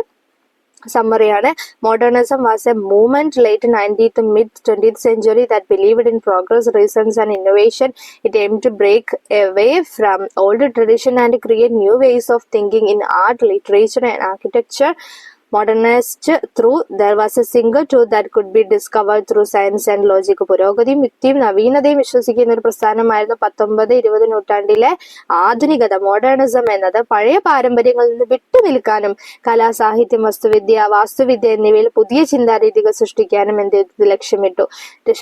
സമ്മറിയാണ്. Modernism was a movement late 19th mid 20th century that believed in progress, reasons and innovation. It aimed to break away from old tradition and create new ways of thinking in art, literature and architecture. Modernist through there was a single truth that could be discovered through science and logic. പുരോഗതിയും യുക്തിയും നവീനതയും വിശ്വസിക്കുന്ന ഒരു പ്രസ്ഥാനമായിരുന്നു 19-20 നൂറ്റാണ്ടിലെ ആധുനികത. Modernism എന്നത് പഴയ പാരമ്പര്യങ്ങളിൽ നിന്ന് വിട്ടു നിൽക്കാനും കലാ, സാഹിത്യം, വാസ്തുവിദ്യ എന്നിവയിൽ പുതിയ ചിന്താരീതികൾ സൃഷ്ടിക്കാനും എന്ത് ലക്ഷ്യമിട്ടു.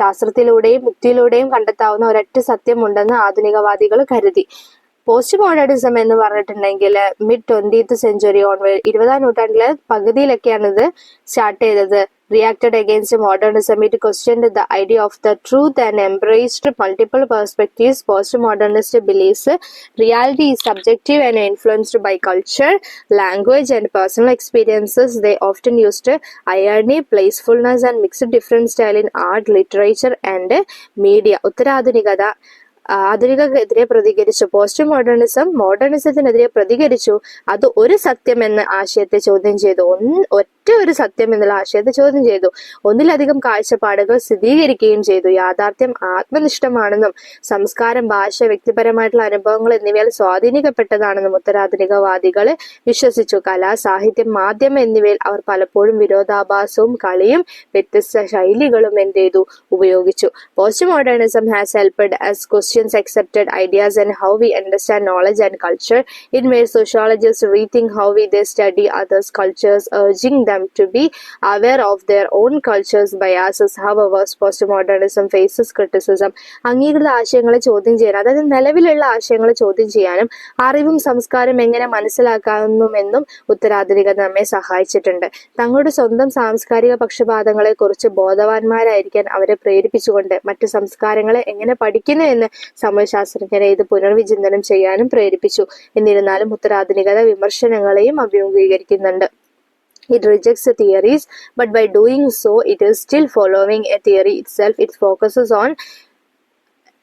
ശാസ്ത്രത്തിലൂടെയും യുക്തിയിലൂടെയും കണ്ടെത്താവുന്ന ഒരൊറ്റ സത്യമുണ്ടെന്ന് ആധുനികവാദികൾ കരുതി. പോസ്റ്റ് മോഡേണിസം എന്ന് പറഞ്ഞിട്ടുണ്ടെങ്കിൽ മിഡ് 20th സെഞ്ചുറി ഓൺവേർഡ്, 20ാം നൂറ്റാണ്ടിലെ പകുതിയിലൊക്കെയാണ് ഇത് സ്റ്റാർട്ട് ചെയ്തത്. Reacted against modernism, it questioned the idea of the truth and embraced multiple perspectives. Postmodernist beliefs reality is subjective and influenced by culture, language and personal experiences. They often used irony, playfulness and mixed different style in art, literature and media. ഉത്തരാധുനികത ആധുനികതയ്ക്കെതിരെ പ്രതികരിച്ചു. Post മോഡേണിസത്തിനെതിരെ പ്രതികരിച്ചു. അത് ഒരു സത്യം എന്ന ആശയത്തെ ചോദ്യം ചെയ്തു. ഒറ്റ ഒരു സത്യം എന്നുള്ള ആശയത്തെ ചോദ്യം ചെയ്തു. ഒന്നിലധികം കാഴ്ചപ്പാടുകൾ സ്ഥിരീകരിക്കുകയും ചെയ്തു. യാഥാർത്ഥ്യം ആത്മനിഷ്ഠമാണെന്നും സംസ്കാരം, ഭാഷ, വ്യക്തിപരമായിട്ടുള്ള അനുഭവങ്ങൾ എന്നിവയാൽ സ്വാധീനിക്കപ്പെട്ടതാണെന്നും ഉത്തരാധുനികവാദികൾ വിശ്വസിച്ചു. കല, സാഹിത്യം, മാധ്യമം എന്നിവയിൽ അവർ പലപ്പോഴും വിരോധാഭാസവും കളിയും വ്യത്യസ്ത ശൈലികളും എന്ത് ചെയ്തു ഉപയോഗിച്ചു. Post modernism has helped as questions accepted ideas and how we understand knowledge and culture. It made sociologists rethink how they study others' cultures, urging them to be aware of their own culture's biases. However, postmodernism faces criticism. അംഗീകൃത ആശയങ്ങളെ ചോദ്യം ചെയ്യാൻ, അതായത് നിലവിലുള്ള ആശയങ്ങളെ ചോദ്യം ചെയ്യാനും അറിവും സംസ്കാരം എങ്ങനെ മനസ്സിലാക്കാമെന്നും ഉത്തരാധുനികത നമ്മെ സഹായിച്ചിട്ടുണ്ട്. തങ്ങളുടെ സ്വന്തം സാംസ്കാരിക പക്ഷപാതങ്ങളെ കുറിച്ച് ബോധവാന്മാരായിരിക്കാൻ അവരെ പ്രേരിപ്പിച്ചുകൊണ്ട് മറ്റു സംസ്കാരങ്ങളെ എങ്ങനെ പഠിക്കുന്നു എന്ന് സമൂഹശാസ്ത്രജ്ഞരെ ഇത് പുനർവിചിന്തനം ചെയ്യാനും പ്രേരിപ്പിച്ചു. എന്നിരുന്നാലും ഉത്തരാധുനികത വിമർശനങ്ങളെയും അഭിമുഖീകരിക്കുന്നുണ്ട്. It rejects the theories, but by doing so, it is still following a theory itself. It focuses on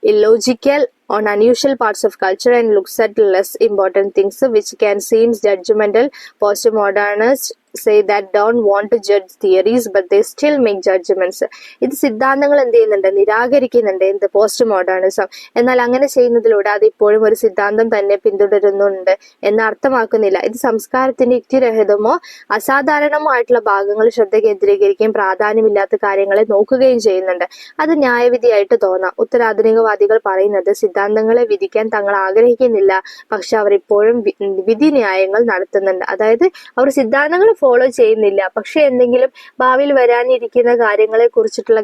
illogical, on unusual parts of culture and looks at less important things, which can seem judgmental. Postmodernists say that don't want to judge theories, but they still make judgments. ഇത് സിദ്ധാന്തങ്ങൾ എന്ത് ചെയ്യുന്നുണ്ട്, നിരാകരിക്കുന്നുണ്ട്. എന്ത് post modernism. എന്നാൽ അങ്ങനെ ചെയ്യുന്നതിലൂടെ അത് ഇപ്പോഴും ഒരു സിദ്ധാന്തം തന്നെ പിന്തുടരുന്നുണ്ട് എന്ന് അർത്ഥമാക്കുന്നില്ല. ഇത് സംസ്കാരത്തിന്റെ യുക്തിരഹിതമോ അസാധാരണമോ ആയിട്ടുള്ള ഭാഗങ്ങൾ ശ്രദ്ധ കേന്ദ്രീകരിക്കുകയും പ്രാധാന്യമില്ലാത്ത കാര്യങ്ങളെ നോക്കുകയും ചെയ്യുന്നുണ്ട്. അത് ന്യായവിധിയായിട്ട് തോന്നാം. ഉത്തരാധുനികവാദികൾ പറയുന്നത് സിദ്ധാന്തങ്ങളെ വിധിക്കാൻ തങ്ങൾ ആഗ്രഹിക്കുന്നില്ല, പക്ഷെ അവർ ഇപ്പോഴും വിധി ന്യായങ്ങൾ നടത്തുന്നുണ്ട്. അതായത് അവർ സിദ്ധാന്തങ്ങൾ ഫോളോ ചെയ്യുന്നില്ല, പക്ഷെ എന്തെങ്കിലും ഭാവിയിൽ വരാനിരിക്കുന്ന കാര്യങ്ങളെ കുറിച്ചിട്ടുള്ള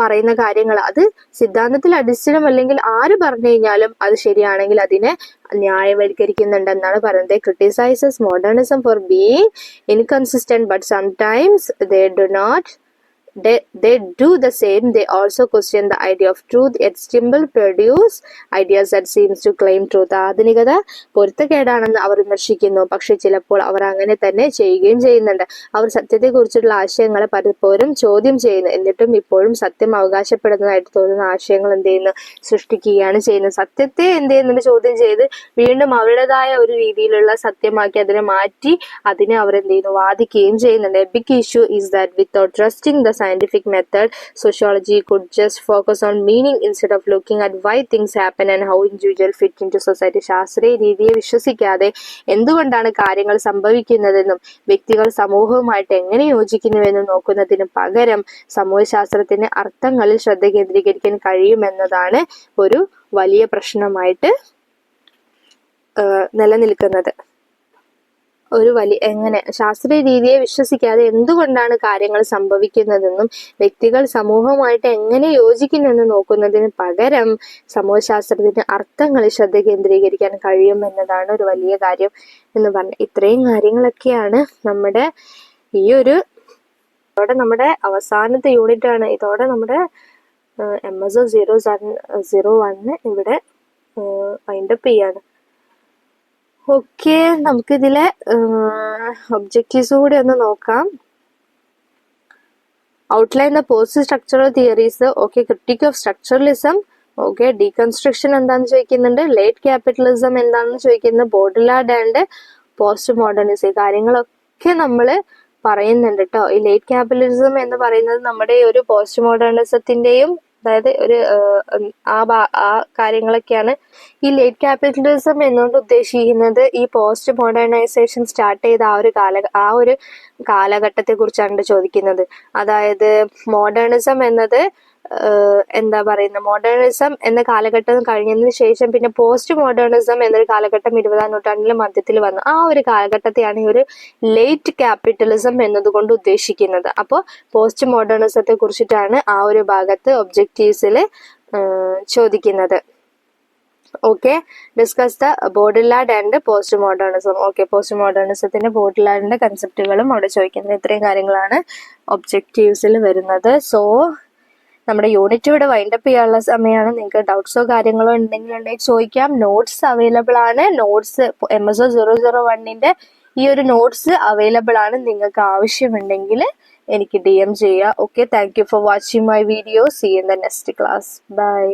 പറയുന്ന കാര്യങ്ങൾ അത് സിദ്ധാന്തത്തിൽ അടിസ്ഥാനമല്ലെങ്കിൽ ആര് പറഞ്ഞു കഴിഞ്ഞാലും അത് ശരിയാണെങ്കിൽ അതിനെ ന്യായവൽക്കരിക്കുന്നുണ്ടെന്നാണ് പറയുന്നത്. ക്രിട്ടിസൈസസ് modernism for being inconsistent, but sometimes they do the same. They also question the idea of truth, yet still produce ideas that seems to claim truth. ആധുനികത പൊരുത്തക്കേടാണെന്ന് അവർ വിമർശിക്കുന്നു, പക്ഷെ ചിലപ്പോൾ അവർ അങ്ങനെ തന്നെ ചെയ്യുകയും ചെയ്യുന്നുണ്ട്. അവർ സത്യത്തെക്കുറിച്ചുള്ള ആശയങ്ങളെ പലപ്പോഴും ചോദ്യം ചെയ്യുന്നു, എന്നിട്ടും ഇപ്പോഴും സത്യം അവകാശപ്പെടുന്നതായിട്ട് തോന്നുന്ന ആശയങ്ങൾ എന്ത് ചെയ്യുന്നു, സൃഷ്ടിക്കുകയാണ് ചെയ്യുന്നത്. സത്യത്തെ എന്ത് ചെയ്യുന്നുണ്ട്, ചോദ്യം ചെയ്ത് വീണ്ടും അവരുടേതായ ഒരു രീതിയിലുള്ള സത്യമാക്കി അതിനെ മാറ്റി അതിനെ അവർ എന്ത് ചെയ്യുന്നു, വാദിക്കുകയും ചെയ്യുന്നുണ്ട്. A big issue is that without trusting the scientific method, sociology could just focus on meaning instead of looking at why things happen and how individual fit into society. ശാസ്ത്രീയ രീതിയെ വിശ്വസിക്കാതെ എന്തുകൊണ്ടാണ് കാര്യങ്ങൾ സംഭവിക്കുന്നതെന്നും വ്യക്തികൾ സമൂഹവുമായിട്ട് എങ്ങനെ യോജിക്കുന്നുവെന്നും നോക്കുന്നതിന് പകരം സമൂഹശാസ്ത്രത്തിന് അർത്ഥങ്ങളിൽ ശ്രദ്ധ കേന്ദ്രീകരിക്കാൻ കഴിയുമെന്നതാണ് ഒരു വലിയ പ്രശ്നമായിട്ട് നിലനിൽക്കുന്നത്. എങ്ങനെ ശാസ്ത്രീയ രീതിയെ വിശ്വസിക്കാതെ എന്തുകൊണ്ടാണ് കാര്യങ്ങൾ സംഭവിക്കുന്നതെന്നും വ്യക്തികൾ സമൂഹവുമായിട്ട് എങ്ങനെ യോജിക്കുന്നെന്ന് നോക്കുന്നതിന് പകരം സമൂഹശാസ്ത്രത്തിന് അർത്ഥങ്ങളിൽ ശ്രദ്ധ കേന്ദ്രീകരിക്കാൻ കഴിയുമെന്നതാണ് ഒരു വലിയ കാര്യം എന്ന് പറഞ്ഞു. ഇത്രയും കാര്യങ്ങളൊക്കെയാണ് നമ്മുടെ ഇതോടെ നമ്മുടെ അവസാനത്തെ യൂണിറ്റ് ആണ്. ഇതോടെ നമ്മുടെ MSO 001 ഇവിടെ വൈൻഡപ്പ് ചെയ്യാണ്. ഓക്കെ, നമുക്കിതിലെ ഒബ്ജക്റ്റീവ്സ് കൂടി ഒന്ന് നോക്കാം. Outline the post structural theories. Okay, critique of structuralism. Okay, deconstruction എന്താണെന്ന് ചോദിക്കുന്നുണ്ട്. ലേറ്റ് ക്യാപിറ്റലിസം എന്താണെന്ന് ചോദിക്കുന്നത്. Baudrillard and post modernism. ഈ കാര്യങ്ങളൊക്കെ നമ്മൾ പറയുന്നുണ്ട് കേട്ടോ. ഈ ലേറ്റ് ക്യാപിറ്റലിസം എന്ന് പറയുന്നത് നമ്മുടെ ഒരു പോസ്റ്റ് മോഡേണിസത്തിന്റെയും അതായത് ഒരു ആ കാര്യങ്ങളൊക്കെയാണ്. ഈ ലേറ്റ് ക്യാപിറ്റലിസം എന്നുകൊണ്ട് ഉദ്ദേശിക്കുന്നത് ഈ പോസ്റ്റ് മോഡേണൈസേഷൻ സ്റ്റാർട്ട് ചെയ്ത ആ ഒരു കാലഘട്ടത്തെ കുറിച്ചാണ് ചോദിക്കുന്നത്. അതായത് മോഡേണിസം എന്നത് മോഡേണിസം എന്ന കാലഘട്ടം കഴിഞ്ഞതിന് ശേഷം പിന്നെ പോസ്റ്റ് മോഡേണിസം എന്നൊരു കാലഘട്ടം 20-ാം നൂറ്റാണ്ടിലെ മധ്യത്തിൽ വന്നു. ആ ഒരു കാലഘട്ടത്തെയാണ് ഈ ഒരു ലേറ്റ് ക്യാപിറ്റലിസം എന്നതുകൊണ്ട് ഉദ്ദേശിക്കുന്നത്. അപ്പോൾ പോസ്റ്റ് മോഡേണിസത്തെ കുറിച്ചിട്ടാണ് ആ ഒരു ഭാഗത്ത് ഒബ്ജക്റ്റീവ്സിൽ ചോദിക്കുന്നത്. Okay, discuss the Baudrillard and post modernism. Okay, post മോഡേണിസത്തിന്റെ ബോഡിലാർഡിന്റെ കൺസെപ്റ്റുകളും അവിടെ ചോദിക്കുന്നത്. ഇത്രയും കാര്യങ്ങളാണ് ഒബ്ജക്റ്റീവ്സിൽ വരുന്നത്. സോ നമ്മുടെ യൂണിറ്റ് ഇവിടെ വൈൻഡപ്പ് ചെയ്യാനുള്ള സമയമാണ്. നിങ്ങൾക്ക് ഡൗട്ട്സോ കാര്യങ്ങളോ ഉണ്ടെങ്കിൽ ചോദിക്കാം. നോട്ട്സ് അവൈലബിൾ ആണ്. നോട്ട്സ് MSO 001ന്റെ ഈ ഒരു നോട്ട്സ് അവൈലബിൾ ആണ്. നിങ്ങൾക്ക് ആവശ്യമുണ്ടെങ്കിൽ എനിക്ക് DM ചെയ്യുക. Okay, thank you for watching my video. See in the next class. By.